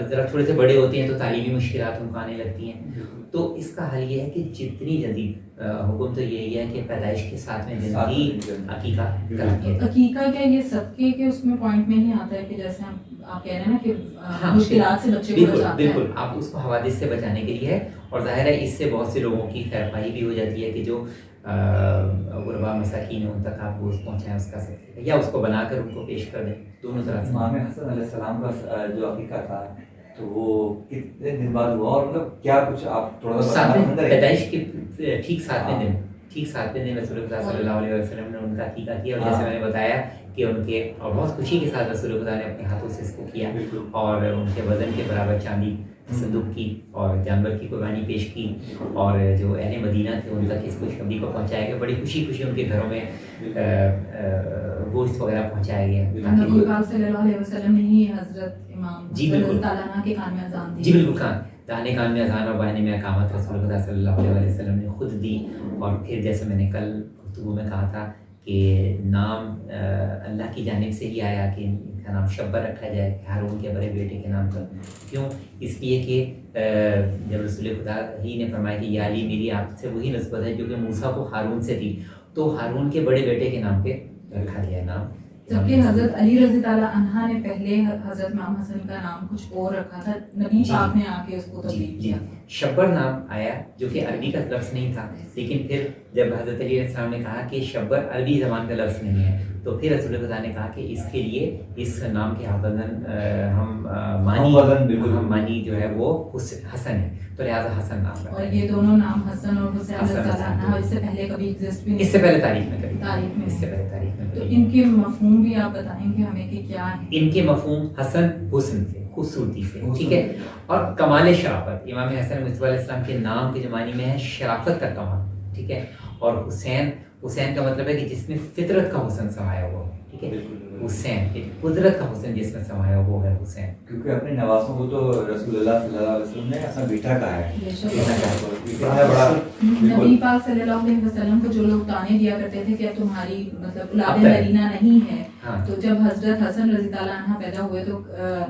ذرا تھوڑے سے بڑے ہوتے ہیں تو تعلیمی مشکلات ان کو آنے لگتی ہیں. تو اس کا حل یہ ہے کہ جتنی جلدی حکم تو یہی ہے کہ پیدائش کے ساتھ میں زندگی عقیقہ کرتی ہے. عقیقہ کیا یہ صدقے کے اس میں پوائنٹ میں ہی آتا ہے کہ جیسے آپ کہہ رہے ہیں نا کہ مشکلات سے بچے کو بچاتا ہے؟ بالکل آپ اس کو حوادث سے بچانے کے لیے ہے. اور ظاہر ہے اس سے بہت سے لوگوں کی خیر خواہی بھی ہو جاتی ہے کہ جو غربا مساکین ان تک آپ گوشت پہنچائیں اس کا صدقہ یا اس کو بنا کر ان کو پیش کر دیں. دونوں طرح سے. امام حسن علیہ السلام کا جو عقیقہ تھا تو وہ کتنے دن بعد ہوا اور مطلب کیا کچھ آپ تھوڑا سا پیدائش کے ٹھیک 7ویں دن رسول اللہ صلی اللہ علیہ وسلم نے ان کا عقیقہ کیا. اور جیسے میں نے بتایا کہ ان کے اور بہت خوشی کے ساتھ رسول خدا نے اپنے ہاتھوں سے اس کو کیا اور ان کے وزن کے برابر چاندی تصدق کی اور جانور کی قربانی پیش کی اور جو اہل مدینہ تھے ان تک اس خوشخبری کو پہنچایا گیا. بڑی خوشی ان کے گھروں میں گوشت وغیرہ پہنچایا گیا. نبی پاک صلی اللہ علیہ وسلم نے ہی حضرت امام تعالیٰ عنہ کے کان میں اذان دی. جی بالکل. دانے کان میں اذان اور بائنے میں اقامت رسول خدا صلی اللہ علیہ وسلم نے خود دی. اور پھر جیسے میں نے کل گفتگو میں کہا تھا کہ نام اللہ کی جانب سے ہی آیا کہ ان کا نام شبر رکھا جائے ہارون کے بڑے بیٹے کے نام پر. کیوں؟ اس لیے کہ جب رسول خدا ہی نے فرمایا کہ یا علی میری آپ سے وہی نسبت ہے جو کہ موسیٰ کو ہارون سے تھی، تو ہارون کے بڑے بیٹے کے نام پہ رکھا گیا نام. جبکہ حضرت علی رضی اللہ عنہ نے پہلے حضرت امام حسن کا نام کچھ اور رکھا تھا، نبی پاک نے آ کے اس کو تبدیل کیا. شبر نام آیا جو کہ عربی کا لفظ نہیں تھا، لیکن پھر جب حضرت علی علیہ السلام نے کہا کہ شبر عربی زبان کا لفظ نہیں ہے تو پھر رسول خدا نے کہا کہ اس کے لیے اس نام کے حافظاً ہم مانی جو ہے وہ حسن ہے، تو لہٰذا حسن نام رکھا. اور یہ دونوں نام حسن اور حسین رضی اللہ عنہ اس سے پہلے کبھی ایگزسٹ بھی نہیں، اس سے پہلے تاریخ میں تو ان کے مفہوم بھی آپ بتائیں گے ہمیں کہ کیا ہے؟ ان کے مفہوم حسن حسن سے، خوبصورتی سے، ٹھیک ہے، اور کمال شرافت. امام حسن مصطفیٰ علیہ السلام کے نام کے جو معنی میں ہے شرافت کا کمال، ٹھیک ہے. اور حسین کا مطلب ہے کہ جس میں فطرت کا حسن سمایا ہوا، ٹھیک ہے، حسین قدرت کا حسن جس میں سمایا ہوا وہ ہے حسین. کیونکہ اپنے نوازوں کو تو رسول اللہ صلی اللہ علیہ وسلم نے اپنا بیٹا کہا ہے. نبی پاک صلی اللہ علیہ وسلم کو جو لوگ تانے دیا کرتے تھے کہ اب تمہاری مطلب اولاد نرینہ نہیں ہے، تو جب حضرت حسن رضی اللہ عنہ پیدا ہوئے تو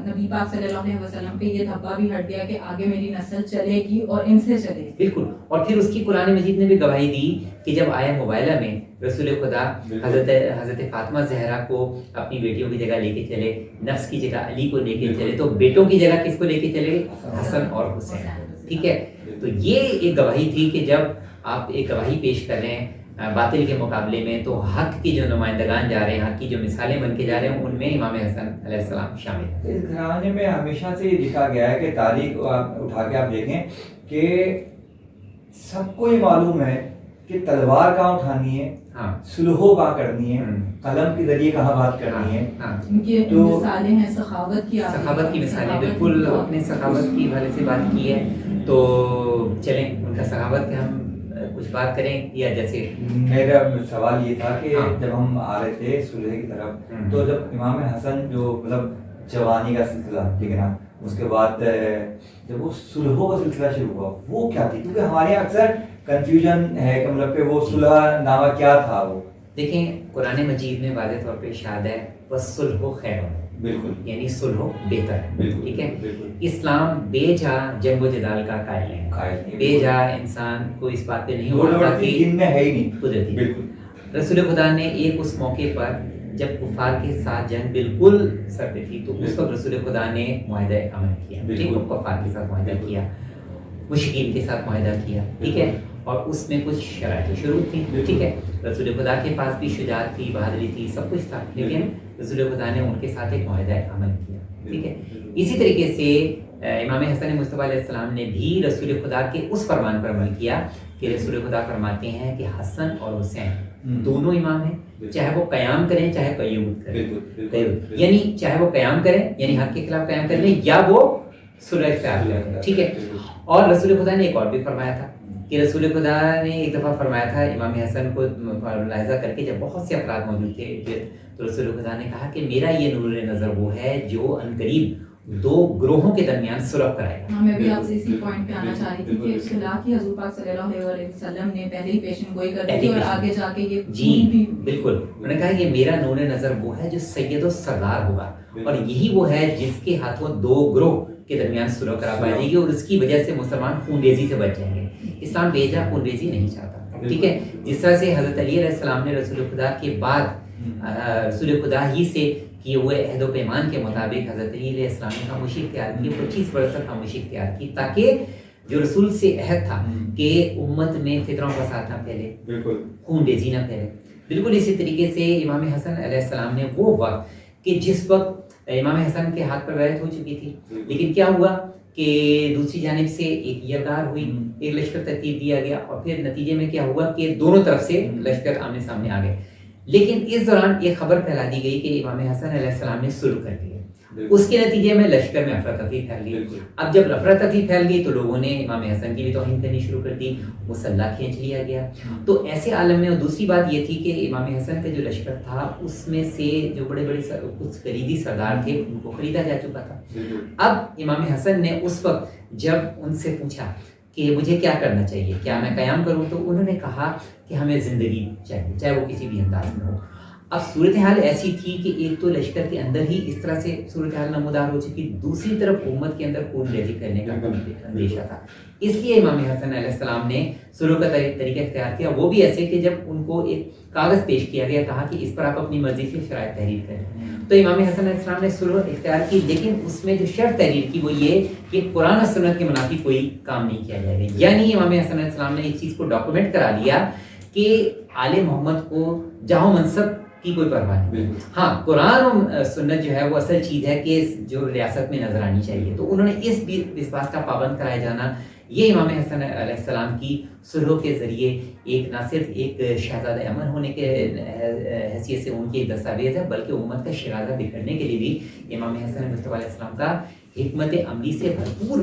نبی پاک صلی اللہ علیہ وسلم پہ یہ دھبا بھی ہٹ گیا کہ آگے میری نسل چلے گی اور ان سے چلے گی. بالکل. اور پھر اس کی قرآن مجید نے بھی گواہی دی کہ جب آیا موبائلہ میں رسول خدا حضرت فاطمہ زہرا کو اپنی بیٹیوں کی جگہ لے کے چلے، نفس کی جگہ علی کو لے کے چلے، تو بیٹوں کی جگہ کس کو لے کے چلے؟ حسن اور حسین. ٹھیک ہے، تو یہ ایک گواہی تھی کہ جب آپ ایک گواہی پیش کر رہے ہیں باطل کے مقابلے میں، تو حق کی جو نمائندگان جا رہے ہیں، حق کی جو مثالیں بن کے جا رہے ہیں، ان میں امام حسن علیہ السلام شامل ہیں. اس گھرانے میں ہمیشہ سے یہ لکھا گیا ہے کہ تاریخ اٹھا کے آپ دیکھیں کہ سب کو یہ معلوم ہے کہ تلوار کہاں اٹھانی ہے، سلوحوں کہاں کرنی ہے، قلم کے ذریعے کہاں بات کرنی ہے. ان کی مثالیں ہیں سخاوت کی مثالیں. بالکل اپنے سخاوت کی حوالے سے بات کی ہے، تو چلیں ان کا سخاوت کے ہم کچھ بات کریں. یا جیسے میرا سوال یہ تھا کہ جب ہم آ رہے تھے صلح کی طرف، تو جب امام حسن جو مطلب جوانی کا سلسلہ، ٹھیک ہے نا، اس کے بعد جب وہ صلحوں کا سلسلہ شروع ہوا، وہ کیا تھی؟ کیونکہ ہمارے یہاں اکثر کنفیوژن ہے کہ مطلب کہ وہ صلح نامہ کیا تھا. وہ دیکھیں قرآن مجید میں واضح طور پہ ارشاد ہے وَالصُّلْحُ خَيْرٌ، بالکل، یعنی صلح بہتر ہے. بالکل، ٹھیک ہے، بالکل. اسلام بے جا جنگ و جدال کا قائل ہے، بے جا انسان کو اس بات پہ نہیں ہوتا کہ دین میں ہے ہی نہیں قدرتی. بالکل. رسول خدا نے ایک اس موقع پر جب کفار کے ساتھ جنگ بالکل سر پہ تھی، تو اس وقت رسول خدا نے معاہدہ امن کیا، ٹھیک ہے، کفار کے ساتھ معاہدہ کیا، مشرکین کے ساتھ معاہدہ کیا، ٹھیک ہے، اور اس میں کچھ شرائط و شروط تھیں. ٹھیک ہے، رسول خدا کے پاس بھی شجاعت تھی، بہادری تھی، سب کچھ تھا، لیکن رسول خدا نے ان کے ساتھ ایک معاہدہ عمل کیا. ٹھیک ہے، اسی طریقے سے امام حسن مصطفیٰ علیہ السلام نے بھی رسول خدا کے اس فرمان پر عمل کیا کہ رسول خدا فرماتے ہیں کہ حسن اور حسین دونوں امام ہیں، چاہے وہ قیام کریں چاہے قیود کریں، یعنی چاہے وہ قیام کریں یعنی حق کے خلاف قیام کریں، یا وہ صلح اختیار کریں. ٹھیک ہے، اور رسول خدا نے ایک اور بھی فرمایا تھا کہ رسول خدا نے ایک دفعہ فرمایا تھا امام حسن کو ملاحظہ کر کے، جب بہت سے افراد موجود تھے، تو رسول خدا نے کہا کہ میرا یہ نور نظر وہ ہے جو عنقریب دو گروہوں کے درمیان صلح کرائے گا. میں بھی آپ سے اسی پوائنٹ پہ آنا چاہ رہی تھی کہ صلح کی حضور پاک صلی اللہ علیہ وسلم نے پہلے ہی پیشن گوئی کر دی اور آگے جا کے یہ جی بالکل انہوں نے کہا کہ میرا نور نظر وہ ہے جو سید و سردار ہوگا، اور یہی وہ ہے جس کے ہاتھوں دو گروہ کے درمیان صلح کرا پائے گی، اور اس کی وجہ سے مسلمان خون ریزی سے بچ جائیں گے. اسلام بیجا خون ریزی نہیں چاہتا. ٹھیک ہے، جس طرح سے حضرت علی علیہ السلام نے رسول خدا کے بعد رسول خدا ہی سے کیے ہوئے عہد و پیمان کے مطابق حضرت علی علیہ السلام نے خاموشی اختیار کی، 25 برس تک خاموشی اختیار کی، تاکہ جو رسول سے عہد تھا کہ امت میں فطروں کا ساتھ نہ پھیلے، خون ریزی نہ پھیلے. بالکل اسی طریقے سے امام حسن علیہ السلام نے وہ وقت کہ جس وقت امام حسن کے ہاتھ پر بیعت ہو چکی تھی، لیکن کیا ہوا کہ دوسری جانب سے ایک یلغار ہوئی، ایک لشکر ترتیب دیا گیا، اور پھر نتیجے میں کیا ہوا کہ دونوں طرف سے لشکر آمنے سامنے آ گئے. لیکن اس دوران یہ خبر پھیلا دی گئی کہ امام حسن علیہ السلام نے صلح کر لی. اس کے نتیجے میں لشکر میں افراتفری پھیل گئی. اب جب افراتفری پھیل گئی تو لوگوں نے امام حسن کی بھی توہین کرنی شروع کر دی، مسلح کھینچ لیا گیا. تو ایسے عالم میں، اور دوسری بات یہ تھی کہ امام حسن کا جو لشکر تھا اس میں سے جو بڑے بڑے کچھ قریبی سردار تھے ان کو خریدا جا چکا تھا. اب امام حسن نے اس وقت جب ان سے پوچھا کہ مجھے کیا کرنا چاہیے، کیا میں قیام کروں، تو انہوں نے کہا کہ ہمیں زندگی چاہیے، چاہے وہ کسی بھی انداز میں ہو. اب صورتحال ایسی تھی کہ ایک تو لشکر کے اندر ہی اس طرح سے صورتحال نمودار ہو چکی، دوسری طرف امت کے اندر خون ریزی کرنے کا اندیشہ تھا. اس لیے امام حسن علیہ السلام نے صلح کا طریقہ اختیار کیا، وہ بھی ایسے کہ جب ان کو ایک کاغذ پیش کیا گیا، کہا کہ اس پر آپ اپنی مرضی سے شرائط تحریر کریں. تو امام حسن علیہ السلام نے صلح اختیار کی، لیکن اس میں جو شرط تحریر کی وہ یہ کہ قرآن و سنت کے منافی کوئی کام نہیں کیا جائے گا. یعنی امام حسن علیہ السلام نے اس چیز کو ڈاکومنٹ کرا لیا کہ آل محمد کو جاہ منصب کی کوئی پرواہ نہیں. ہاں قرآن و سنت جو ہے وہ اصل چیز ہے کہ جو ریاست میں نظر آنی چاہیے. تو انہوں نے اس بات کا پابند کرائے جانا، یہ امام حسن علیہ السلام کی صلح کے ذریعے ایک نہ صرف ایک شہزادہ امن ہونے کے حیثیت سے ان کی ایک دستاویز ہے، بلکہ امت کا شرازہ بکھرنے کے لیے بھی امام حسن مصطفیٰ علیہ السلام کا حکمت عملی سے بھرپور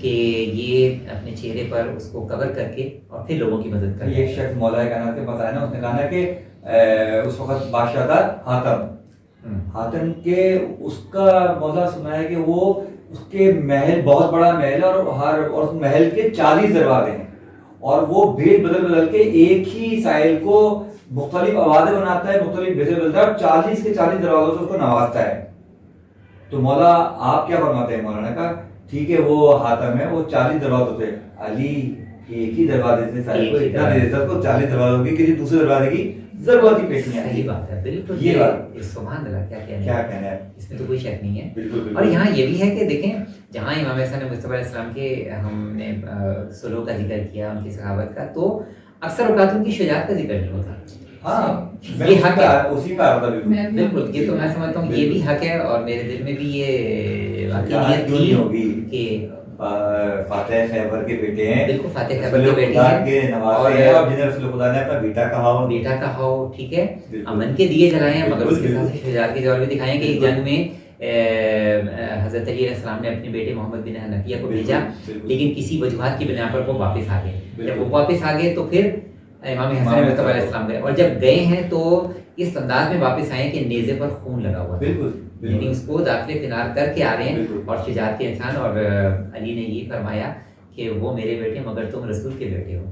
کہ یہ اپنے چہرے پر اس کو کور کر کے اور پھر لوگوں کی مدد کرے. ایک شخص مولا کائنات کے پاس آیا نا, اس نے کہا نا کہ اس وقت بادشاہ تھا حاتم کے, اس کا مولا سنا ہے کہ وہ اس کے محل بہت بڑا محل ہے اور اس محل کے 40 دروازے ہیں, اور وہ بھید بدل بدل کے ایک ہی سائل کو مختلف آوازیں بناتا ہے, مختلف بھیجیں بدلتا ہے, اور 40 کے 40 دروازوں سے اس کو نوازتا ہے. تو مولا آپ کیا فرماتے ہیں؟ مولانا کا ٹھیک ہے وہ حاتم ہے, وہ 40 دروازوں سے, علی ایک ہی دروازے سے سائل کو اتنا دے دیتا کو 40 دروازوں کی کسی دوسرے دروازے کی ضرورت ہی پیش نہیں آتی. صحیح بات ہے, بالکل یہ بات سبحان اللہ, کیا کہنا ہے, اس میں تو کوئی شک نہیں ہے. بالکل. اور یہاں یہ بھی ہے کہ دیکھیں, جہاں امام حسن مصطفیٰ علیہ السلام کے ہم نے سلوک کا ذکر کیا, ان کی سخاوت کا, تو اکثر اوقات ان کی شجاعت کا ذکر نہیں ہوتا. ہاں یہ حق ہے, اسی کا ہوتا بالکل. یہ تو میں سمجھتا ہوں یہ بھی حق ہے, اور میرے دل میں بھی یہ واقعیت تھی ہوگی کہ فاتح خیبر کے بیٹے ہیں, بالکل فاتح خیبر کے بیٹے ہیں, اور جنہیں رسول خدا نے اپنا بیٹا کہا ہو, ٹھیک ہے, امن کے دیے جلائے ہیں, مگر اس کے ساتھ شجاعت کے جواب بھی دکھائے کہ جنگ میں حضرت علی علیہ السلام نے اپنے بیٹے محمد بن حنفیہ کو بھیجا, لیکن کسی وجوہات کی بنا پر وہ واپس آ گئے. جب وہ واپس آ گئے تو پھر امام حسن مصطفیٰ علیہ السلام گئے, اور جب گئے ہیں تو اس انداز میں واپس آئے کہ نیزے پر خون لگا ہوا تھا, یعنی اس کو داخل فنار کر کے آ رہے ہیں, اور شجاعت کے انسان. اور علی نے یہ فرمایا کہ وہ میرے بیٹے مگر تم رسول کے بیٹے ہو,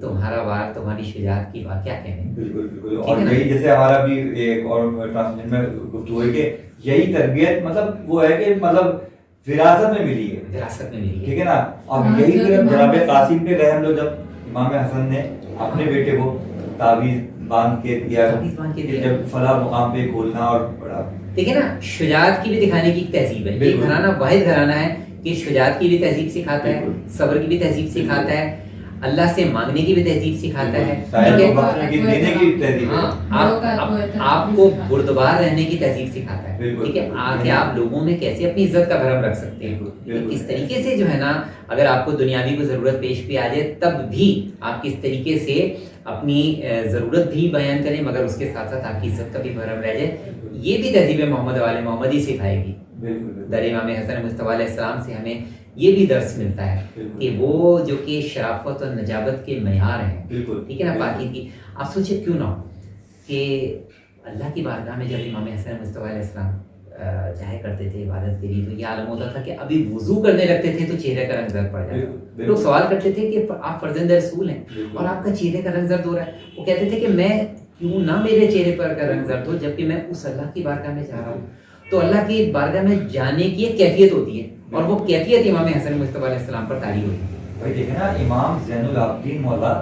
تمہارا وار تمہاری شجاعت کی بات کیا کہنے. بالکل. اور یہی جیسے ہمارا بھی ایک اور ٹرانسلیشن میں گفتگو ہے کہ یہی تربیت مطلب وہ ہے کہ مطلب وراثت میں ملی ہے, ٹھیک ہے نا. اب یہی جناب قاسم پہ گئے ہم لوگ, جب امام حسن نے اپنے بیٹے کو تعویذ باندھ کے دیا, جب فلاں مقام پہ کھولنا, اور بڑا دیکھیں نا, شجاعت کی بھی دکھانے کی ایک تہذیب ہے. یہ گھرانہ واحد گھرانہ ہے کہ شجاعت کی بھی تہذیب سکھاتا ہے, صبر کی بھی تہذیب سکھاتا ہے, اللہ سے مانگنے کی بھی تہذیب سکھاتا ہے, آپ کو بردبار رہنے کی تہذیب سکھاتا ہے, ٹھیک ہے, کہ آپ لوگوں میں کیسے اپنی عزت کا بھرم رکھ سکتے ہیں, کس طریقے سے جو ہے نا, اگر آپ کو دنیاوی کو ضرورت پیش بھی آ جائے تب بھی آپ کس طریقے سے اپنی ضرورت بھی بیان کریں, مگر اس کے ساتھ ساتھ آپ کی عزت کا بھی بھرم رہ جائے. یہ بھی تہذیب محمد والے محمد ہی سکھائے گی. در امام حسن مصطفیٰ علیہ السلام سے ہمیں یہ بھی درس ملتا ہے کہ وہ جو کہ شرافت اور نجابت کے معیار ہیں, ٹھیک ہے نا, باقی کی آپ سوچے کیوں نہ ہو کہ اللہ کی بارگاہ میں جب امام حسن مصطفیٰ علیہ السلام جایا کرتے تھے عبادت کے لیے, تو یہ عالم ہوتا تھا کہ ابھی وضو کرنے لگتے تھے تو چہرے کا رنگ زرد پڑ جاتا. لوگ سوال کرتے تھے کہ آپ فرزند رسول ہیں اور آپ کا چہرے کا رنگ زرد ہو رہا ہے. وہ کہتے تھے کہ میں کیوں نہ میرے چہرے پر کا رنگ زرد ہو, جبکہ میں اس اللہ کی بارگاہ میں جا رہا ہوں. تو اللہ کی بارگاہ میں جانے کی ایک کیفیت ہوتی ہے, اور وہ کیفیت امام حسن مصطفیٰ علیہ السلام پر طاری ہوئی ہے. بھائی دیکھیں نا, امام زین العابدین مولا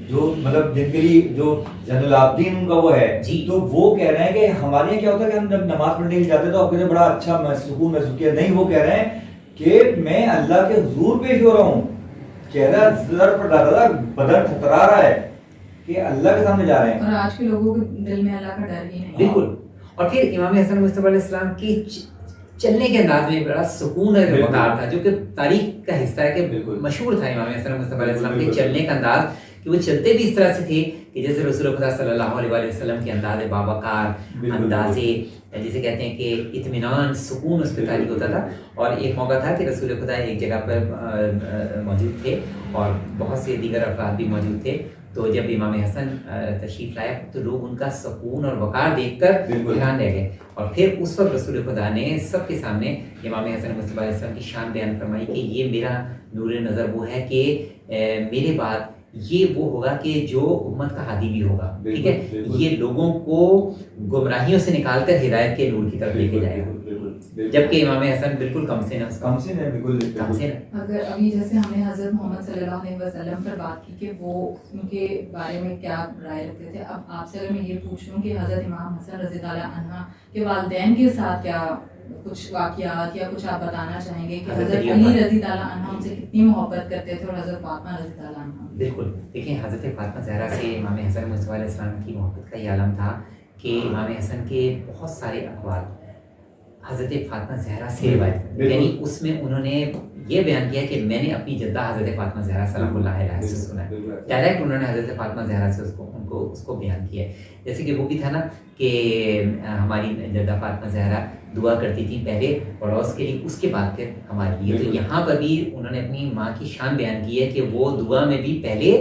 جو مطلب جن کے لیے جو زین العابدین ان کا وہ ہے, تو وہ کہہ رہے ہیں کہ ہمارے یہاں کیا ہوتا ہے کہ ہم جب نماز پڑھنے کے لیے جاتے ہیں تو آپ کہتے ہیں بڑا اچھا سکون محسوس کیا. نہیں, وہ کہہ رہے ہیں کہ میں اللہ کے حضور پیش ہو رہا ہوں, چہرہ زر پر ڈالا تھا, بدن ٹھٹرا رہا ہے کہ اللہ کے سامنے جا رہے ہیں. اور آج کے لوگوں کے دل میں اللہ کا ڈر ہی نہیں. بالکل. اور پھر امام حسن مصطفیٰ علیہ السلام کی چلنے کے انداز میں بڑا سکون وقار تھا, جو کہ تاریخ کا حصہ ہے کہ مشہور تھا امام حسن مصطفیٰ علیہ السلام کے چلنے کا انداز, کہ وہ چلتے بھی اس طرح سے تھے کہ جیسے رسول خدا صلی اللہ علیہ وسلم کے انداز باوقار, اندازے جسے کہتے ہیں کہ اطمینان, سکون اس پہ طاری ہوتا تھا. اور ایک موقع تھا کہ رسول خدا ایک جگہ پر موجود تھے اور بہت سے دیگر افراد بھی موجود تھے, تو جب امام حسن تشریف لائے تو لوگ ان کا سکون اور وقار دیکھ کر حیران رہ گئے. اور پھر اس وقت رسول خدا نے سب کے سامنے امام حسن مصطفیٰ علیہ السلام کی شان بیان فرمائی کہ یہ میرا نور نظر وہ ہے کہ میرے بعد یہ وہ ہوگا کہ جو امت کا ہادی بھی ہوگا, ٹھیک ہے, یہ لوگوں کو گمراہیوں سے نکال کر ہدایت کے نور کی طرف لے کے جائے گا. جبکہ امام حسن بالکل کم سے نہ بالکل کم سے نہ. اگر ابھی جیسے ہم نے حضرت محمد صلی اللہ علیہ وسلم پر بات کی کہ وہ ان کے بارے میں کیا رائے رکھتے تھے, اب آپ سے اگر میں یہ پوچھ لوں کہ حضرت امام حسن رضی اللہ عنہ کے والدین کے ساتھ کیا کچھ واقعات یا کچھ آپ بتانا چاہیں گے کہ حضرت علی رضی اللہ عنہ ان سے کتنی محبت کرتے تھے, اور حضرت فاطمہ رضی اللہ عنہ. بالکل. دیکھیں, حضرت فاطمہ زہرا سے امام حسن مصطفیٰ علیہ السلام کی محبت کا یہ عالم تھا کہ امام حسن کے بہت سارے اقوال حضرت فاطمہ زہرا سے روایت، یعنی اس میں انہوں نے یہ بیان کیا کہ میں نے اپنی جدہ حضرت فاطمہ زہرا سلام اللہ علیہ سے سنا ہے، ڈائریکٹ انہوں نے حضرت فاطمہ زہرا سے اس کو بیان کیا ہے. جیسے کہ وہ بھی تھا نا کہ ہماری جدہ فاطمہ زہرا دعا کرتی تھی پہلے پڑوس کے لیے، اس کے بعد پھر ہمارے لیے. تو یہاں پر بھی انہوں نے اپنی ماں کی شان بیان کی ہے کہ وہ دعا میں بھی پہلے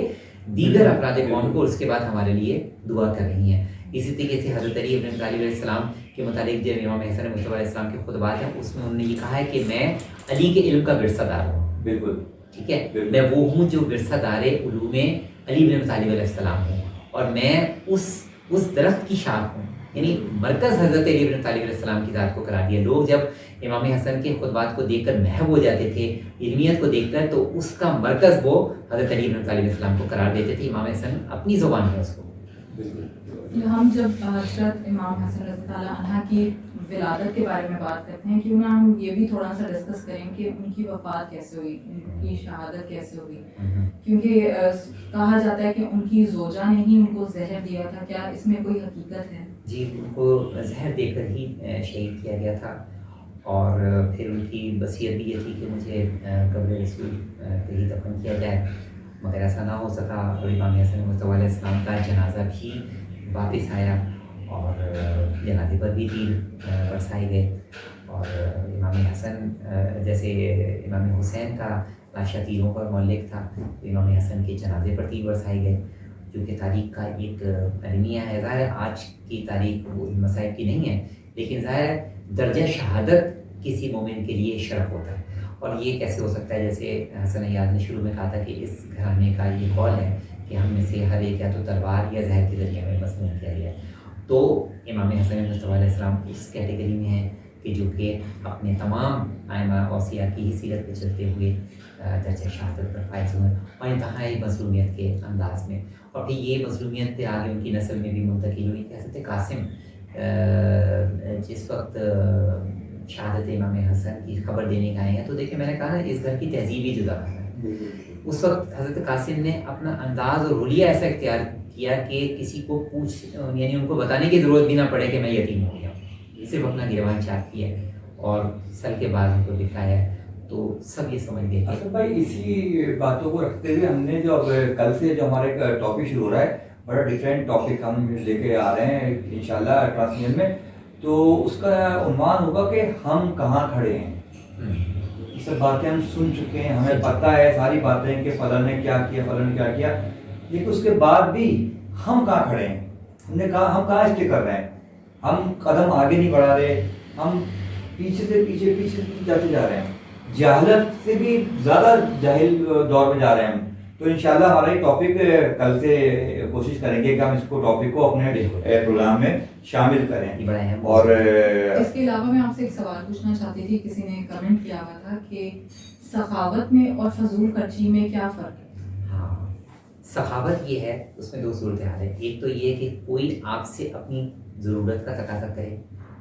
دیگر افراد قوم کو، اس کے بعد ہمارے لیے دعا کر رہی ہیں. اسی طریقے سے حضرت علی ابن طالب علیہ السلام کے متعلق جو امام حسن مصطفیٰ علیہ السلام کے خطبات ہیں، اس میں انہوں نے یہ کہا ہے کہ میں علی کے علم کا ورثہ دار ہوں. بالکل ٹھیک ہے، میں وہ ہوں جو ورثہ دار علوم علی بن طالب علیہ السلام ہوں، اور میں اس درخت کی شاخ ہوں. یعنی مرکز حضرت علی بن طالب علیہ السلام کی ذات کو قرار دیا. لوگ جب امام حسن کے خطبات کو دیکھ کر محو ہو جاتے تھے علمیت کو دیکھ کر، تو اس کا مرکز وہ حضرت علی بن طالب علیہ السلام کو قرار دیتے تھے. امام حسن اپنی زبان میں اس کو. ہم جب حضرت امام حسن رضی اللہ عنہ کی ولادت کے بارے میں بات کرتے ہیں، کیوں نہ ہم یہ بھی تھوڑا سا ڈسکس کریں کہ ان کی وفات کیسے ہوئی، ان کی شہادت کیسے ہوئی. کیونکہ کہا جاتا ہے کہ ان کی زوجہ نے ہی ان کو زہر دیا تھا، کیا اس میں کوئی حقیقت ہے؟ جی، ان کو زہر دے کر ہی شہید کیا گیا تھا، اور پھر ان کی وصیت بھی یہ تھی کہ مجھے قبر رسول پہ ہی دفن کیا جائے، مگر ایسا نہ ہو سکا. اور امام حسن مصطفیٰ علیہ السلام کا جنازہ بھی واپس آیا، اور جنازے پر بھی تیر برسائے گئے. اور امام حسن جیسے امام حسین کا لاشا تیروں پر معلق تھا، تو امام حسن کے جنازے پر تیر برسائے گئے، جو کہ تاریخ کا ایک المیہ ہے. ظاہر ہے آج کی تاریخ مصائب کی نہیں ہے، لیکن ظاہر ہے درجہ شہادت کسی مومن کے لیے شرف ہوتا ہے. اور یہ کیسے ہو سکتا ہے؟ جیسے حسن عیاض نے شروع میں کہا تھا کہ اس گھرانے کا یہ قول ہے کہ ہم میں سے ہر ایک یا تو تلوار یا زہر کے ذریعے میں مسموم کیا گیا. تو امام حسن مصطفیٰ علیہ السلام اس کیٹیگری میں ہیں کہ جو کہ اپنے تمام ائمہ اوصیاء کی ہی سیرت پہ چلتے ہوئے درجہ شہادت پر فائز ہوئے، اور انتہائی مظلومیت کے انداز میں. اور پھر یہ مظلومیت پھر آگے ان کی نسل میں بھی منتقل ہوئی. حضرت قاسم جس وقت شہادت امام حسن کی خبر دینے کا آئے ہیں، تو دیکھیں میں نے کہا نا اس گھر کی تہذیب ہی جدا ہے. اس وقت حضرت قاسم نے اپنا انداز اور حلیہ ایسا اختیار کیا کہ کسی کو یعنی ان کو بتانے کی ضرورت بھی نہ پڑے کہ میں یتیم ہو گیا، صرف اپنا گریبان چاک کیا اور سل کے بعد ان کو دکھایا. تو سب یہ سمجھ گئے. اصل بھائی اسی باتوں کو رکھتے ہوئے ہم نے جو اب کل سے جو ہمارے ٹاپک شروع ہو رہا ہے، بڑا ڈفرینٹ ٹاپک ہم لے کے آ رہے ہیں انشاءاللہ ٹرانسمیشن میں. تو اس کا عنوان ہوگا کہ ہم کہاں کھڑے ہیں. یہ سب باتیں ہم سن چکے ہیں، ہمیں پتہ ہے ساری باتیں کہ فلاں نے کیا کیا، فلاں نے کیا کیا، لیکن اس کے بعد بھی ہم کہاں کھڑے ہیں. ہم نے کہا ہم کہاں اسٹے کر رہے ہیں، ہم قدم آگے نہیں بڑھا رہے، ہم پیچھے سے پیچھے جاتے جا رہے ہیں، جہالت سے بھی زیادہ جاہل دور میں جا رہے ہیں ہم. تو انشاءاللہ ہمارا یہ ٹاپک کل سے کوشش کریں گے کہ ہم اس کو ٹاپک کو اپنے پروگرام میں شامل کریں. اور اس کے علاوہ میں آپ سے ایک سوال پوچھنا چاہتی تھی. کسی نے کمنٹ کیا ہوا تھا کہ سخاوت میں اور فضول خرچی میں کیا فرق ہے؟ ہاں، سخاوت یہ ہے، اس میں دو صورتحال ہے. ایک تو یہ کہ کوئی آپ سے اپنی ضرورت کا تقاضا کرے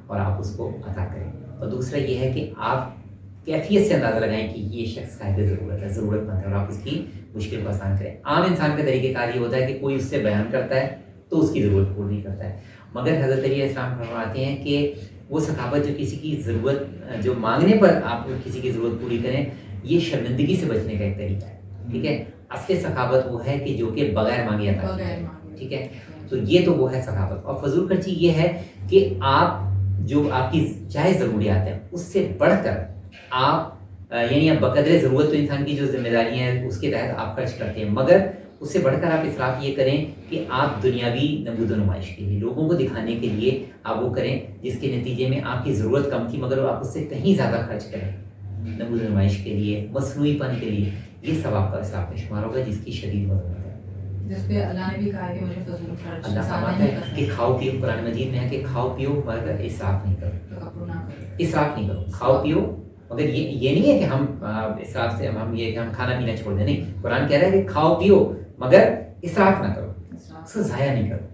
اور آپ اس کو عطا کریں، اور دوسرا یہ ہے کہ آپ کیفیت سے اندازہ لگائیں کہ یہ شخص صاحب ضرورت ہے، ضرورت مند ہے، اور آپ اس کی مشکل کو آسان کریں. عام انسان کا طریقہ کار یہ ہوتا ہے کہ کوئی اس سے بیان کرتا ہے تو اس کی ضرورت پوری نہیں کرتا ہے. مگر حضرت علیہ السلام فرماتے ہیں کہ وہ سخاوت جو کسی کی ضرورت، جو مانگنے پر آپ کسی کی ضرورت پوری کریں، یہ شرمندگی سے بچنے کا ایک طریقہ ہے. ٹھیک ہے، اصل سخاوت وہ ہے کہ جو کہ بغیر مانگے عطا کرے. ٹھیک ہے، تو یہ تو وہ ہے سخاوت. اور فضول خرچی یہ ہے کہ آپ جو آپ کی جائز ضروریات ہیں اس سے بڑھ کر آپ یعنی آپ بقدر ضرورت تو انسان کی جو ذمہ داریاں ہیں اس کے تحت آپ خرچ کرتے ہیں، مگر اس سے بڑھ کر آپ اسراف یہ کریں کہ آپ دنیاوی نمود و نمائش کے لیے، لوگوں کو دکھانے کے لیے آپ وہ کریں جس کے نتیجے میں آپ کی ضرورت کم تھی مگر آپ اس سے کہیں زیادہ خرچ کریں نمود و نمائش کے لیے، مصنوعی پن کے لیے. یہ سب آپ کا اسراف میں شمار ہوگا، جس کی شدید مذمت ہے. جس پہ اللہ نے بھی کہا کہ مجھے فضول خرچ اللہ فرماتا ہے کہ کھاؤ پیو، قرآن مجید میں ہے کہ کھاؤ پیو مگر اسراف نہیں کرو. اسراف نہیں کرو، کھاؤ پیو، مگر یہ نہیں ہے کہ ہم اسراف سے ہم یہ کہ ہم کھانا پینا چھوڑ دیں. نہیں، قرآن کہہ رہا ہے کہ کھاؤ پیو مگر اسراف نہ کرو، اس کو ضائع نہیں کرو.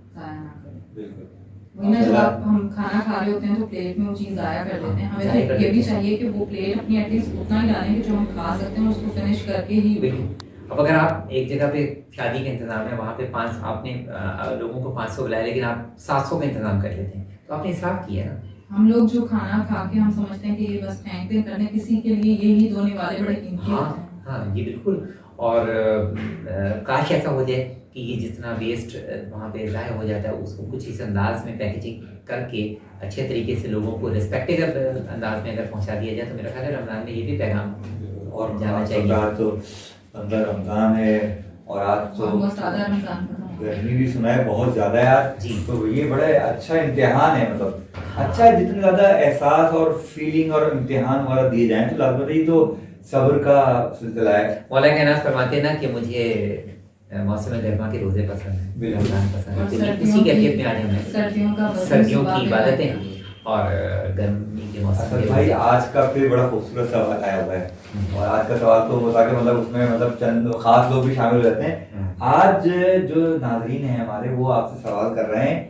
وہی نا، جب آپ ہم کھانا کھا رہے ہوتے ہیں تو پلیٹ میں وہ چیز ضائع کر دیتے ہیں. ہمیں یہ بھی چاہیے کہ وہ پلیٹ اپنی ایٹ لیسٹ اتنا ہی ڈالیں کہ جو ہم کھا سکتے ہیں اس کو فنش کر کے ہی. بالکل. اب اگر آپ ایک جگہ پہ شادی کا انتظام ہے، وہاں پہ آپ نے لوگوں کو 500 بلایا لیکن آپ 700 کا انتظام کر لیتے ہیں تو آپ نے اسراف کیا ہے نا. ہم لوگ جو کھانا کھا کے ہم سمجھتے ہیں کہ یہ بس پھینکتے کرنے، کسی کے لیے یہی دھونے والے بڑے قیمتی ہوتے ہیں. ہاں جی بالکل. اور کاش ایسا ہو جائے کہ یہ جتنا ویسٹ وہاں پہ ضائع ہو جاتا ہے اس کو کچھ اس انداز میں پیکیجنگ کر کے اچھے طریقے سے لوگوں کو ریسپیکٹیبل انداز میں اگر پہنچا دیا جائے تو میرا خیال ہے رمضان میں یہ بھی پیغام اور جانا چاہیے. تو اندر رمضان ہے اور آج تو آلموسٹ آدھا رمضان کا گرمی بھی سنا ہے بہت زیادہ ہے آج. جی تو یہ بڑا اچھا امتحان ہے، مطلب اچھا ہے جتنے زیادہ احساس اور فیلنگ اور امتحان وغیرہ دیے جائیں تو لازمت ہی تو صبر کا سلسلہ ہے. مولانا کائنات فرماتے ہیں نا کہ مجھے موسم گرما کے روزے پسند ہیں، رمضان پسند ہے، کیونکہ اسی کیفیت میں آج ہمیں سردیوں کی عبادتیں اور گرمی کے موسم کے بھائی آج کا پھر بڑا خوبصورت سوال آیا ہوا ہے، اور آج کا سوال تو ہوتا کہ مطلب اس میں مطلب چند خاص لوگ بھی شامل ہو جاتے ہیں. آج جو ناظرین ہیں ہمارے وہ آپ سے سوال کر رہے ہیں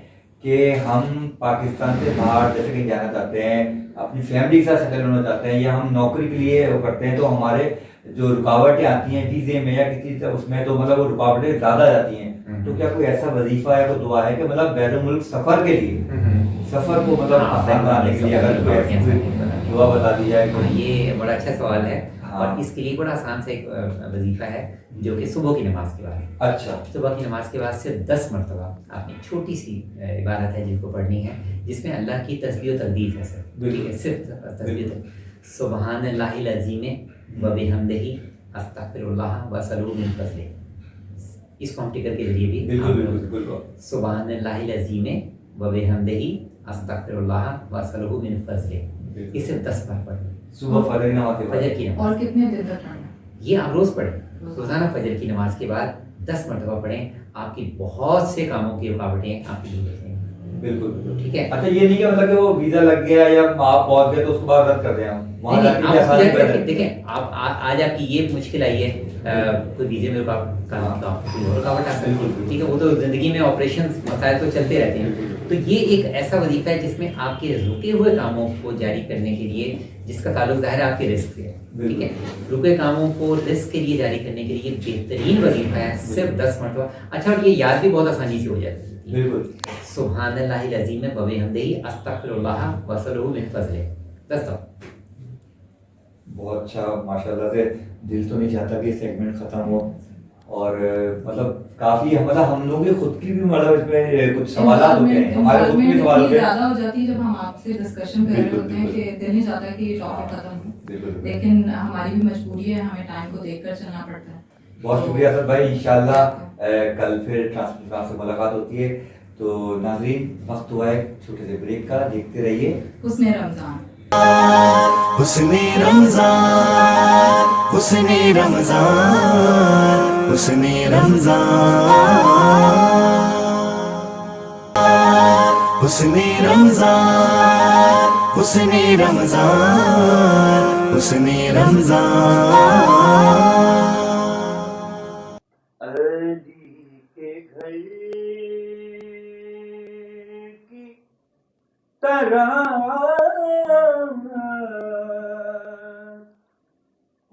کہ ہم پاکستان سے باہر جیسے کہیں جانا چاہتے ہیں، اپنی فیملی کے ساتھ سیٹل ہونا چاہتے ہیں، یا ہم نوکری کے لیے وہ کرتے ہیں، تو ہمارے جو رکاوٹیں آتی ہیں ویزے میں یا کسی اس میں تو مطلب وہ رکاوٹیں زیادہ آ جاتی ہیں. تو کیا کوئی ایسا وظیفہ ہے، کوئی دعا ہے کہ مطلب بین الملک سفر کے لیے سفر کو مطلب آسان بنانے کے لیے اگر کوئی ایسی دعا بتا دی جائے؟ یہ بڑا اچھا سوال ہے، اور اس کے لیے بڑا آسان سے ایک وظیفہ ہے جو کہ صبح کی نماز کے بعد. اچھا، صبح کی نماز کے بعد صرف 10 مرتبہ آپ نے چھوٹی سی عبارت ہے جن کو پڑھنی ہے، جس میں اللہ کی تسبیح و تقدیس ہے. صرف تسبیح. سبحان اللہ العظیم و بحمدہ استغفر اللہ و اسألہ من فضلہ. اس کو ہم ٹکر کے ذریعے بھی بالکل سبحان اللہ العظیم و بحمدہ استغفر اللہ و اسألہ من فضلہ. یہ صرف 10 بار پڑھیں صبح فجر کی نماز کے بعد. فجر کی نماز. اور کتنے دن تک پڑھنا؟ یہ آپ روز پڑھیں، روزانہ فجر کی نماز کے بعد 10 مرتبہ پڑھیں. آپ کی بہت سے کاموں کی رکاوٹیں آپ کی دور ہو جائیں. بالکل ٹھیک ہے. اچھا یہ نہیں کہ مطلب کہ وہ ویزا لگ گیا یا آپ پہنچ گئے تو اس کو بعد رد کر دیں ہم وہاں جا کے آسانی بہتر. دیکھیں آپ آج آپ کی یہ مشکل آئی ہے، کوئی ویزے میں رکاوٹ آ سکتی ہے. ٹھیک ہے، وہ تو زندگی میں آپریشن مسائل تو چلتے رہتے ہیں. تو یہ ایک ایسا وظیفہ ہے جس میں آپ کے رکے ہوئے کاموں کو جاری کرنے کے لیے، جس کا تعلق ظاہر ہے آپ کے رزق سے ہے. ٹھیک ہے، رکے کاموں کو رزق کے لیے جاری کرنے کے لیے بہترین وظیفہ ہے صرف 10 مرتبہ. اچھا، اور یہ یاد بھی بہت آسانی سے ہو جاتی ہے. بالکل. سبحان اللہ العظیم و بحمدہ استغفر اللہ و اسألہ من فضلہ. 10 دفعہ. بہت اچھا، ماشاء اللہ سے دل تو نہیں چاہتا کہ سیگمنٹ ختم ہو، اور مطلب کافی مطلب ہم لوگ خود کی بھی مطلب اس میں کچھ سوالات ہوتے ہیں، ہمارے خود کے سوال ہوتے ہیں. زیادہ ہو جاتی ہے جب ہم آپ سے ڈسکشن کر رہے ہوتے ہیں کہ دل نہیں چاہتا کہ یہ ٹاپک ختم ہو، لیکن ہماری بھی مجبوری ہے، ہمیں ٹائم کو دیکھ کر چلنا پڑتا ہے. بہت شکریہ اسد بھائی. انشاءاللہ کل پھر ٹرانسمیشن سے ملاقات ہوتی ہے. تو ناظرین وقت ہوا ہے چھوٹے سے بریک کا، دیکھتے رہیے حسن رمضان. حسن رمضان حسن رمضان حسن رمضان حسن رمضان حسن رمضان حسن رمضان.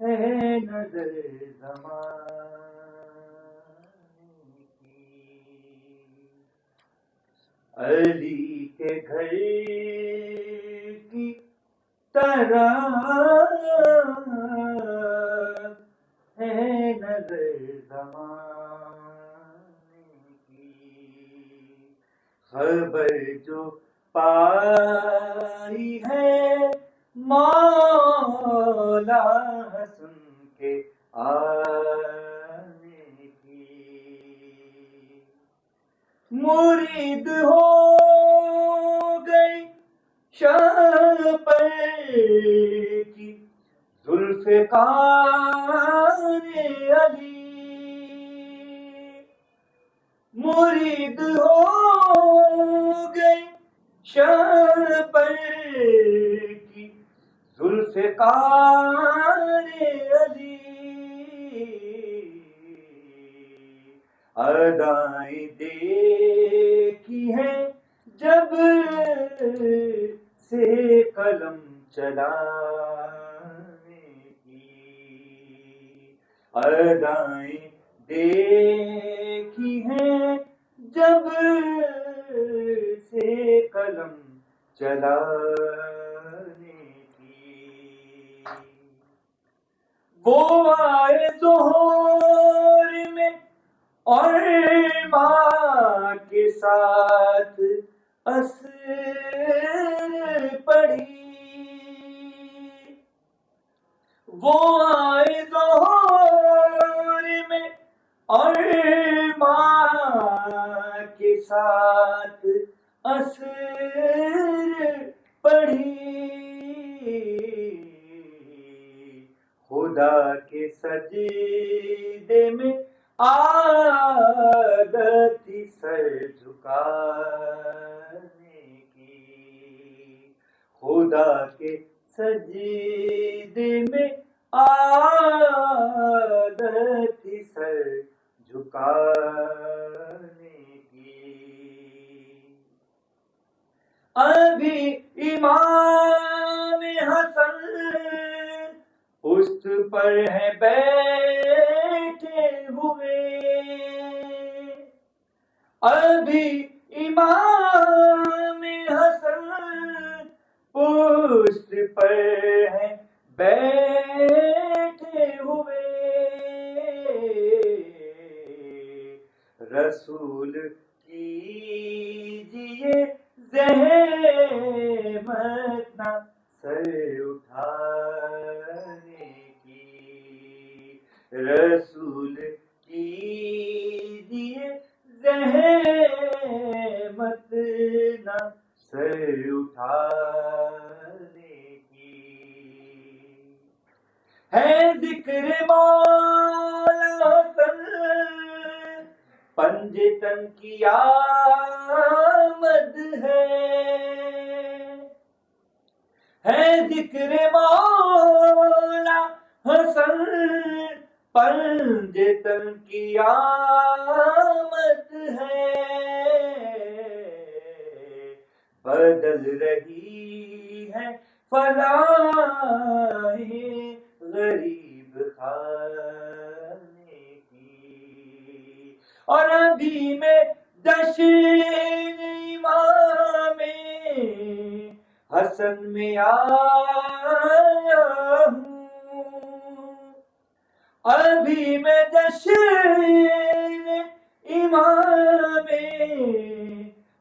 ہے نظر زمانے کی، علی کے گھر کی طرح ہے نظر زمانے کی. خبر جو پائی ہے مولا حسن کے آنے کی، مرید ہو گئی شاہ پر کی ذوالفقار علی، مرید ہو گئی شاہ پر کی ذوالفقار علی. ادائیں دیکھی ہیں جب سے قلم چلانے کی، ادائیں دیکھی ہیں جب سے قلم جلانے کی. وہ آئے ظہور میں اور ماں کے ساتھ اثر پڑھی. وہ آئے ظہور میں اور ماں کے ساتھ اثر پڑھی. خدا کے سجدے میں عادت تھی سر جھکانے کی. خدا کے سجدے میں عادت تھی سر جھکانے کی. ابھی امام حسن پشت پر ہے بیٹھے ہوئے. ابھی امام حسن پشت پر ہے بیٹھے ہوئے. رسول کیجیے زحمت نہ سر اٹھانے کی. رسول کیجیے زحمت نہ سر اٹھانے کی. ہے ذکر مولا کر پنجتن کی آمد ہے ذکر مولا حسن پنجتن کی آمد ہے. بدل رہی ہے فضائیں غریب خانے کی. اور ابھی میں جشن امام حسن میں آیا ہوں. ابھی میں جشن امام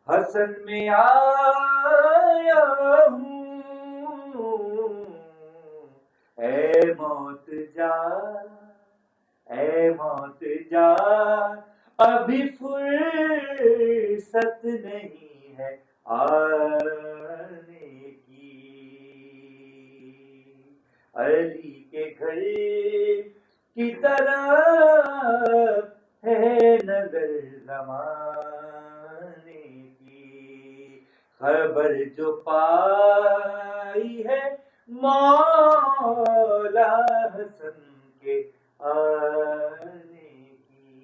حسن میں آیا ہوں. اے موت جا اے موت جا ابھی فرصت نہیں ہے آنے کی. علی کے گھر کی طرف ہے نظر زمانے کی. خبر جو پائی ہے مولا حسن کے آنے کی.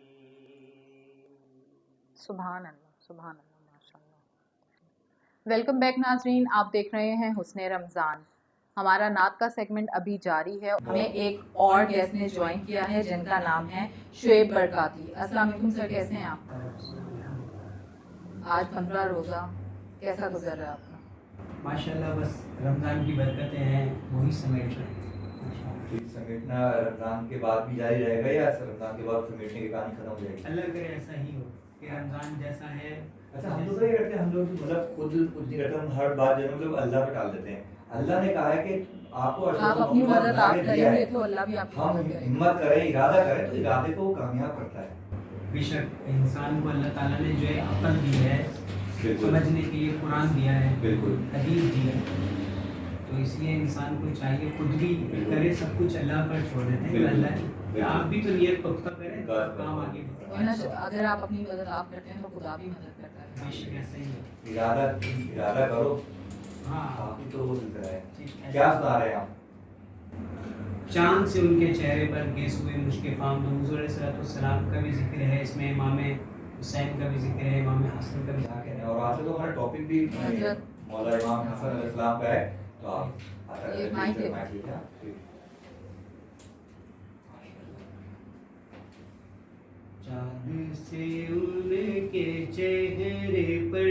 سبحان اللہ، سبحان اللہ، ماشاء اللہ. ویلکم بیک ناظرین، آپ دیکھ رہے ہیں حسن رمضان. ہمارا نعت کا سیگمنٹ ابھی جاری ہے. ہمیں ایک اور گیسٹ نے جوائن کیا ہے جن کا نام ہے شعیب برکاتی. السلام علیکم سر، کیسے ہیں آپ؟ آج 15 روزہ کیسا گزر رہا ہے آپ کا؟ ماشاءاللہ بس رمضان کی برکتیں ہیں وہی سمیٹ رہے ہیں. سمیٹنا رمضان کے بعد بھی جاری رہے گا یا رمضان کے بعد سمیٹنے کی کہانی ختم ہو جائے گی؟ اللہ کرے ایسا ہی ہو کہ رمضان جیسا ہے. اچھا ہم لوگ یہ کرتے ہیں، ہم لوگ مطلب خود کچھ نہیں کرتے، ہم ہر بات جو ہے مطلب اللہ پہ ٹال دیتے ہیں. اللہ نے کہا ہے کہ آپ کو آپ اپنی مدد آپ کریں گے تو اللہ بھی آپ کی ہم مدد کرے گا. ہمت کریں، ارادہ کریں تو ارادے کو وہ کامیاب کرتا ہے. بے شک انسان کو اللہ تعالیٰ نے جو ہے عقل دی ہے، سمجھنے کے لیے قرآن دیا ہے، بالکل حدیث دیا ہے. تو اس لیے انسان کو چاہیے خود بھی کرے، سب کچھ اللہ پر چھوڑ دیتے ہیں. اللہ آپ بھی تو نیت پختہ کریں، کام آگے بڑھے. اگر آپ اپنی مدد آپ کرتے ہیں تو خدا بھی مدد کرتا ہے. بے شک ایسا ہی ہے. ارادہ کرو. ہاں آپ تو وہ سلسلہ ہے. ٹھیک ہے. کیا سنا رہے ہیں آپ؟ چاند سے ان کے چہرے پر گیس ہوئے مشک فام. حضور علیہ السلام کا بھی ذکر ہے اس میں، امام حسین کا بھی ذکر ہے، امام حسن کا بھی ذکر ہے. اور آج تو ہمارا ٹاپک بھی مولا امام حسن علیہ السلام کا ہے. تو آپ یہ مائک ہے. چاند سے ان کے چہرے پر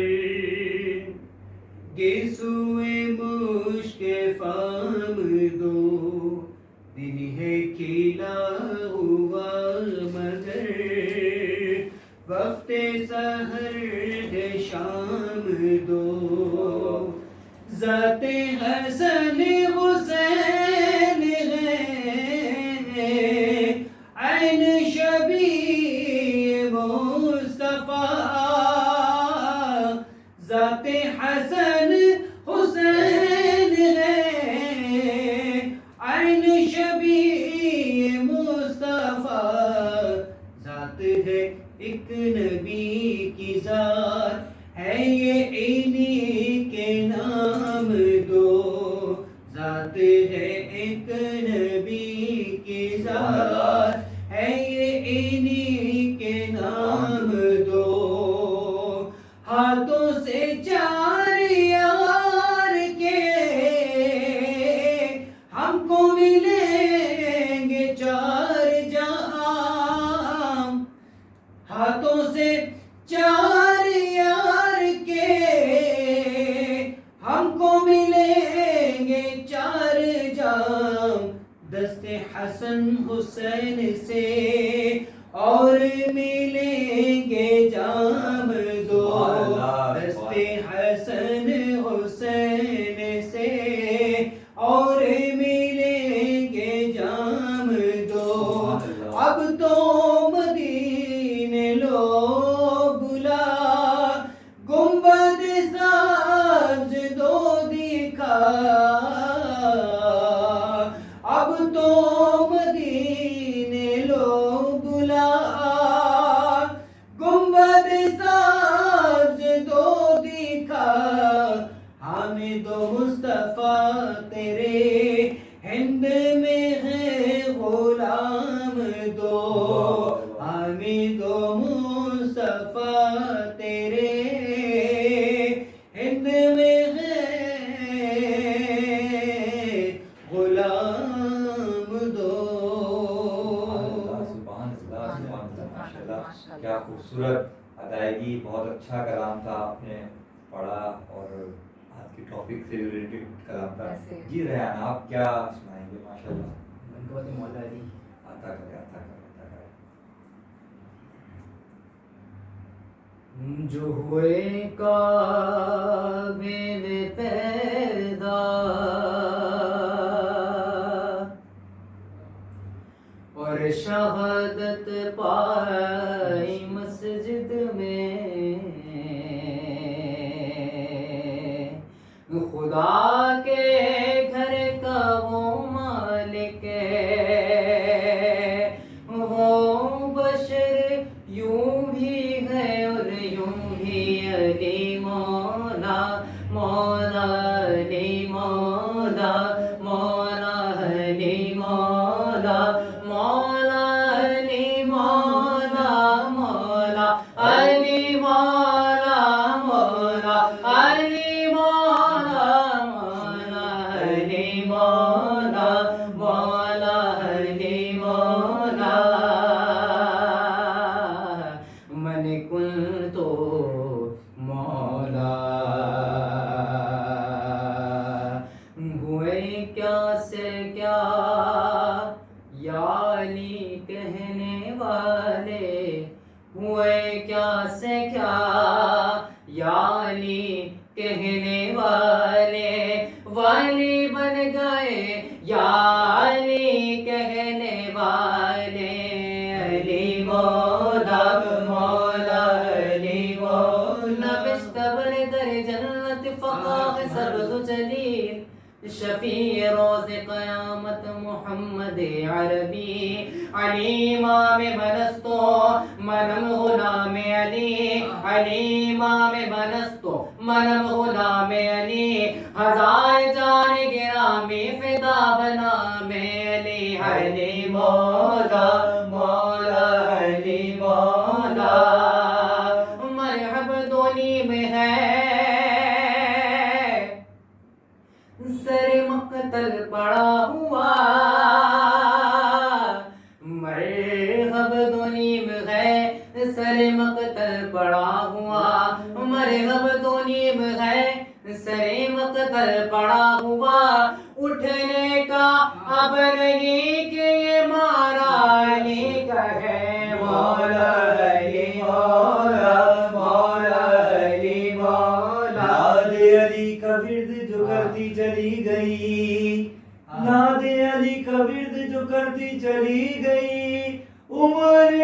گیسوئے مشک فام دو دن ہے کھلا ہوا مگر وقت سحر ہے شام دو ذات حسن حسین ہے عین شبیہ مصطفیٰ ذات حسن حسین ہے عین شبیہ مصطفیٰ ذات ہے ایک نبی کی ذات ہے یہ انہی کے نام دو ذات ہے ایک نبی کی ذات ہے یہ انہی کے نام دو ہاتھوں سے چار یار کے ہم کو ملیں گے چار جہاں ہاتھوں سے چار یار کے ہم کو ملیں گے چار جام دست حسن حسین سے اور ملیں گے جام دو دست حسن حسین سے اور ملیں گے جام دو اب تو مدینے لو بلا گنبد سبز دو دکھا اب تو مدینے لو بلا گنبد سبز دو دکھا حامد و مصطفیٰ تیرے ہند میں ہے غلام دو حامد و مصطفیٰ تیرے ہند میں ہے غلام دو سبحان اللہ ماشاء اللہ کیا خوبصورت ادائیگی بہت اچھا کلام تھا آپ نے پڑھا اور آج کے ٹاپک سے ریلیٹڈ کلام تھا جی ریحان آپ کیا سنائیں گے ماشاء اللہ مولا علی آتا کرے آتا کرے آتا کرے جو ہوئے کعبے میں پیدا اور شہادت پائی مسجد میں خدا کے گھر کا وہ مالک ہے وہ بشر یوں بھی ہے اور یوں بھی علی مولا مولا علی مولا مولا علی مولا مولا علی مولا مولا علی مولا مولا علی مولا مولا علی مولا مولا علی مولا من کنت مولا ہوئے کیا سے کیا یا علی کہنے والے ہوئے کیا سے کیا یا علی کہنے والے والی بن گئے یا علی کہنے والے علی مولا مولا علی مولا بستبر در جنت فقاق سبز جلیل شفیع روز قیامت محمد عربی علی امام بنستو منم غلام علی علی امام بنستو منم غلام علی ہزار جان گرامی فدا بنا میں علی علی مولا مولا علی مولا مرحب دونی میں ہے سر مقتل پڑا ہوا مرحب دونیم ہے سر مقتل پڑا ہوا مرحب دونیم ہے سر مقتل پڑا ہوا اٹھنے کا اب نہیں کہ یہ مارا علی کا ہے مولا علی مولا مولا علی مولا ناد علی کا ورد جو کرتی چلی گئی ناد علی کا ورد جو کرتی چلی گئی عمر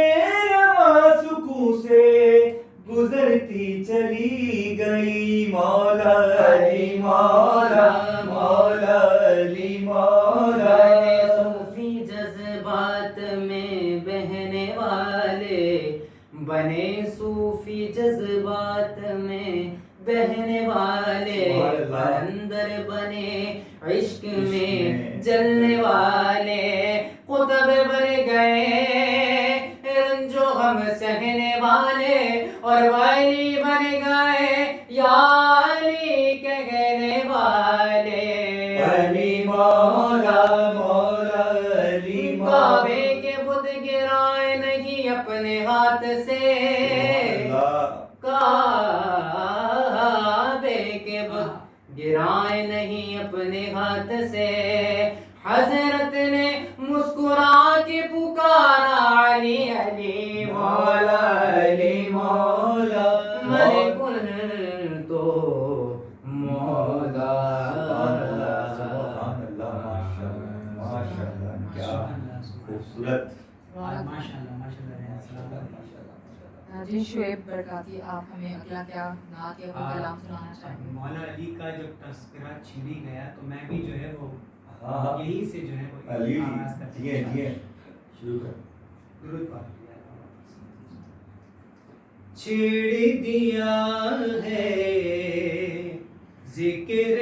سکون سے گزرتی چلی گئی مولا علی مولا مولا علی مولا صوفی جذبات میں بہنے والے بنے صوفی جذبات میں بہنے والے اندر بنے عشق میں جلنے والے قطب بن گئے رنجو غم سہنے والے اور والی بن گئے یا علی کہنے والے علی مولا مولا علی کعبے کے بت گرائے نہیں اپنے ہاتھ سے کعبے کے بت گرائے نہیں اپنے ہاتھ سے حضرت نے مسکرا کے پکارا علی علی مولا علی مولا میں کنت مولا خوبصورت جی شعیب برکاتی آپ ہمیں اگلا کیا نعت یا کوئی کلام سنانا چاہیں گے؟ مولا علی کا جب تذکرہ چھیڑی گیا تو میں بھی جو ہے وہ یہی سے جو ہے وہ علی آغاز کرتا ہوں. جی شروع کر درود پاک. چھیڑ دیا ہے ذکر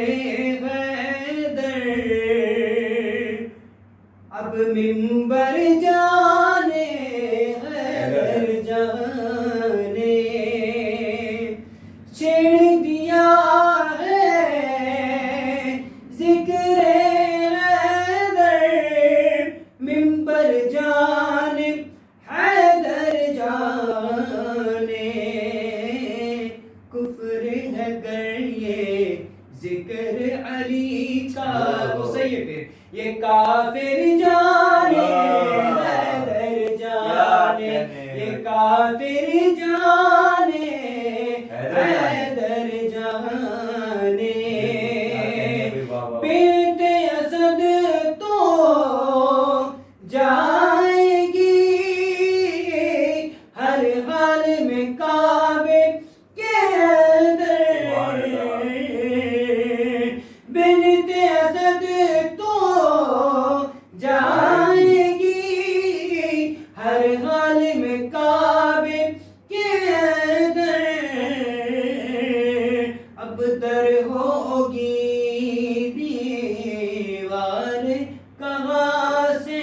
حیدر اب منبر جانے حیدر جانے چھیڑ دیا ہے ذکر حیدر منبر جانے حیدر جانے کفر ہے گر یہ ذکر علی کا وہ صحیح ہے پھر یہ کافر جانے حیدر جانے یہ کافر جانے حیدر جانے بیٹ اسد تو جائے گی ہر حال میں کعبے کے اندر بنت اسد تو جائے گی ہر حال میں کعبے کے اندر اب در ہوگی دیوار کہاں سے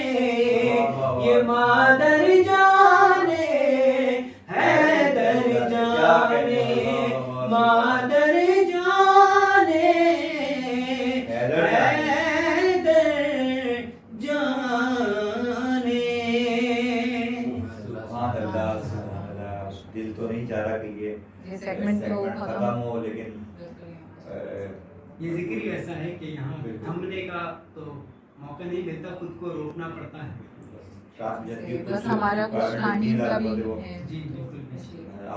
یہ مادر جانے حیدر جانے مادر جانے حیدر جانے. سبحان اللہ سبحان اللہ. دل تو نہیں چاہ رہا کہ یہ سیگمنٹ تو ختم ہو لیکن یہ ذکر ہی ایسا ہے کہ یہاں تھمنے کا تو موقع نہیں ملتا, خود کو روکنا پڑتا ہے. بس ہمارا کچھ ٹائمنگ کا بھی ہے. جی بالکل.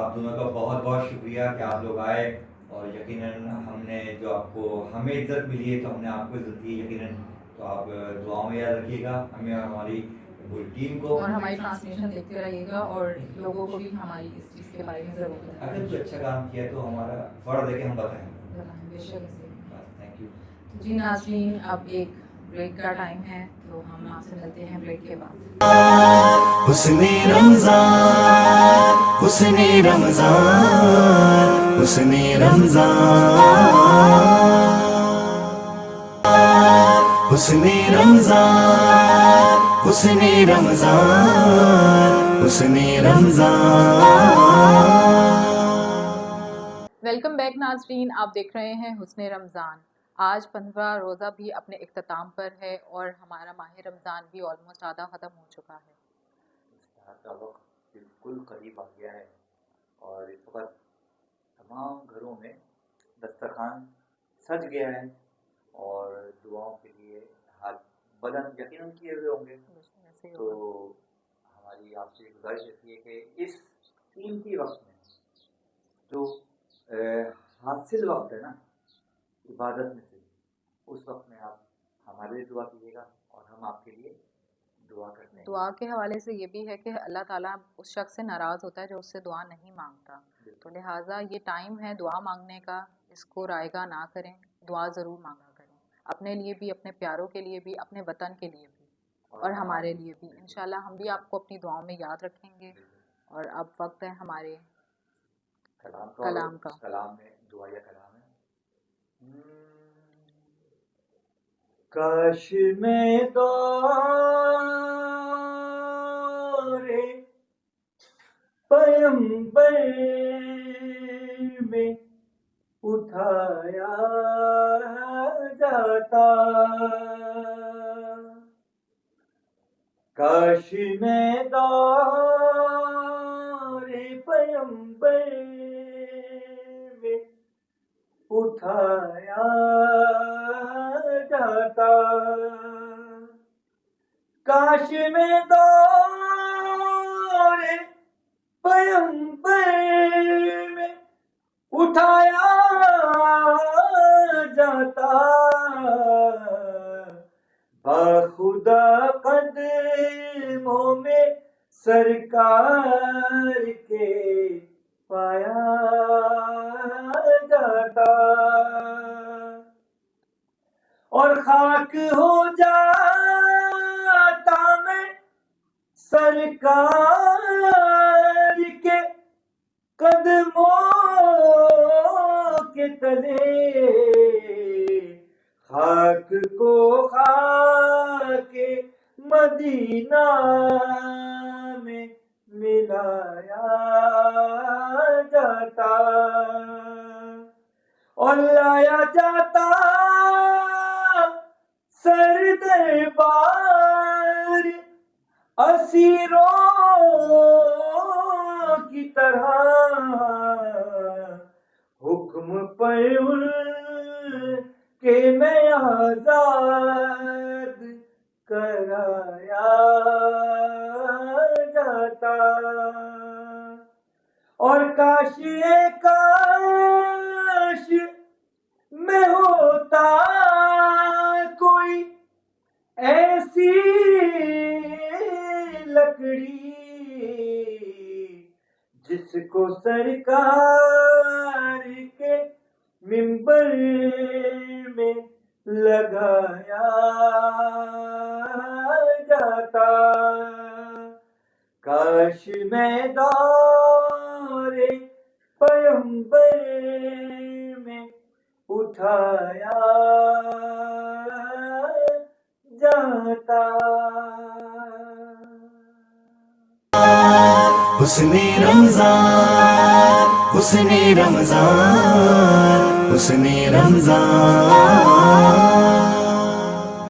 آپ دونوں کا بہت بہت شکریہ کہ آپ لوگ آئے اور یقیناً ہم نے جو آپ کو ہمیں عزت ملی ہے تو ہم نے آپ کو عزت دی یقیناً. تو آپ دعاؤں میں یاد رکھیے گا ہمیں اور ہماری پوری ٹیم کو, اور ہماری ٹرانسلیشن دیکھتے رہیے گا اور لوگوں کو بھی ہماری اس چیز کے بارے میں ضرور بتائیں. اگر کوئی اچھا کام کیا تو ہمارا فرض ہے کہ ہم بتائیں. بے شک سے. Thank you. جی ناظرین, اب ایک بریک کا ٹائم ہے تو ہم آپ سے ملتے ہیں بریک کے بعد. حسن رمضان حسن رمضان حسن رمضان حسن رمضان حسن رمضان حسن رمضان. ویلکم بیک ناظرین, آپ دیکھ رہے ہیں حسن رمضان. آج 15 روزہ بھی اپنے اختتام پر ہے اور ہمارا ماہ رمضان بھی آلموسٹ آدھا ختم ہو چکا ہے. افطار کا وقت بالکل قریب آ گیا ہے اور اس وقت تمام گھروں میں دسترخوان سج گیا ہے اور دعاؤں کے لیے ہاتھ بلند یقیناً کیے ہوئے ہوں گے. تو ہماری آپ سے گزارش رہتی ہے کہ اس قیمتی وقت میں جو حاصل وقت ہے نا عبادت میں سے، اس وقت میں آپ ہمارے لیے دعا کیجیے گا اور ہم آپ کے لیے دعا کرتے ہیں. دعا کے حوالے سے یہ بھی ہے کہ اللہ تعالیٰ اس شخص سے ناراض ہوتا ہے جو اس سے دعا نہیں مانگتا. تو لہٰذا یہ ٹائم ہے دعا مانگنے کا، اس کو رائے گاہ نہ کریں، دعا ضرور مانگا کریں، اپنے لیے بھی، اپنے پیاروں کے لیے بھی، اپنے وطن کے لیے بھی اور ہمارے لیے بھی. انشاءاللہ ہم بھی آپ کو اپنی دعاؤں میں یاد رکھیں گے. اور اب وقت ہے ہمارے کلام کا. کلام میں دعا یا کلام ہے. کاش میں دور پیمبر میں اٹھایا جاتا، کاش میں دور پیمبر میں اٹھایا جاتا، کاش میں دور پیمبر میں اٹھایا جاتا، باخدا قدموں میں سرکار کے پایا جاتا، اور خاک ہو جاتا میں سرکار کے قدموں کے تلے، خاک کو خاک مدینہ میں ملایا جاتا، اور لایا جاتا سر دربار اسیروں کی طرح، حکم پر ان کے میں آزاد کرایا جاتا، اور کاش میں ہوتا کوئی ایسی لکڑی جس کو سرکار کے منبر میں لگایا جاتا، کاش میں دور پیمبر میں اٹھایا جاتا. حسن رمضان، حسن رمضان، حسن رمضان.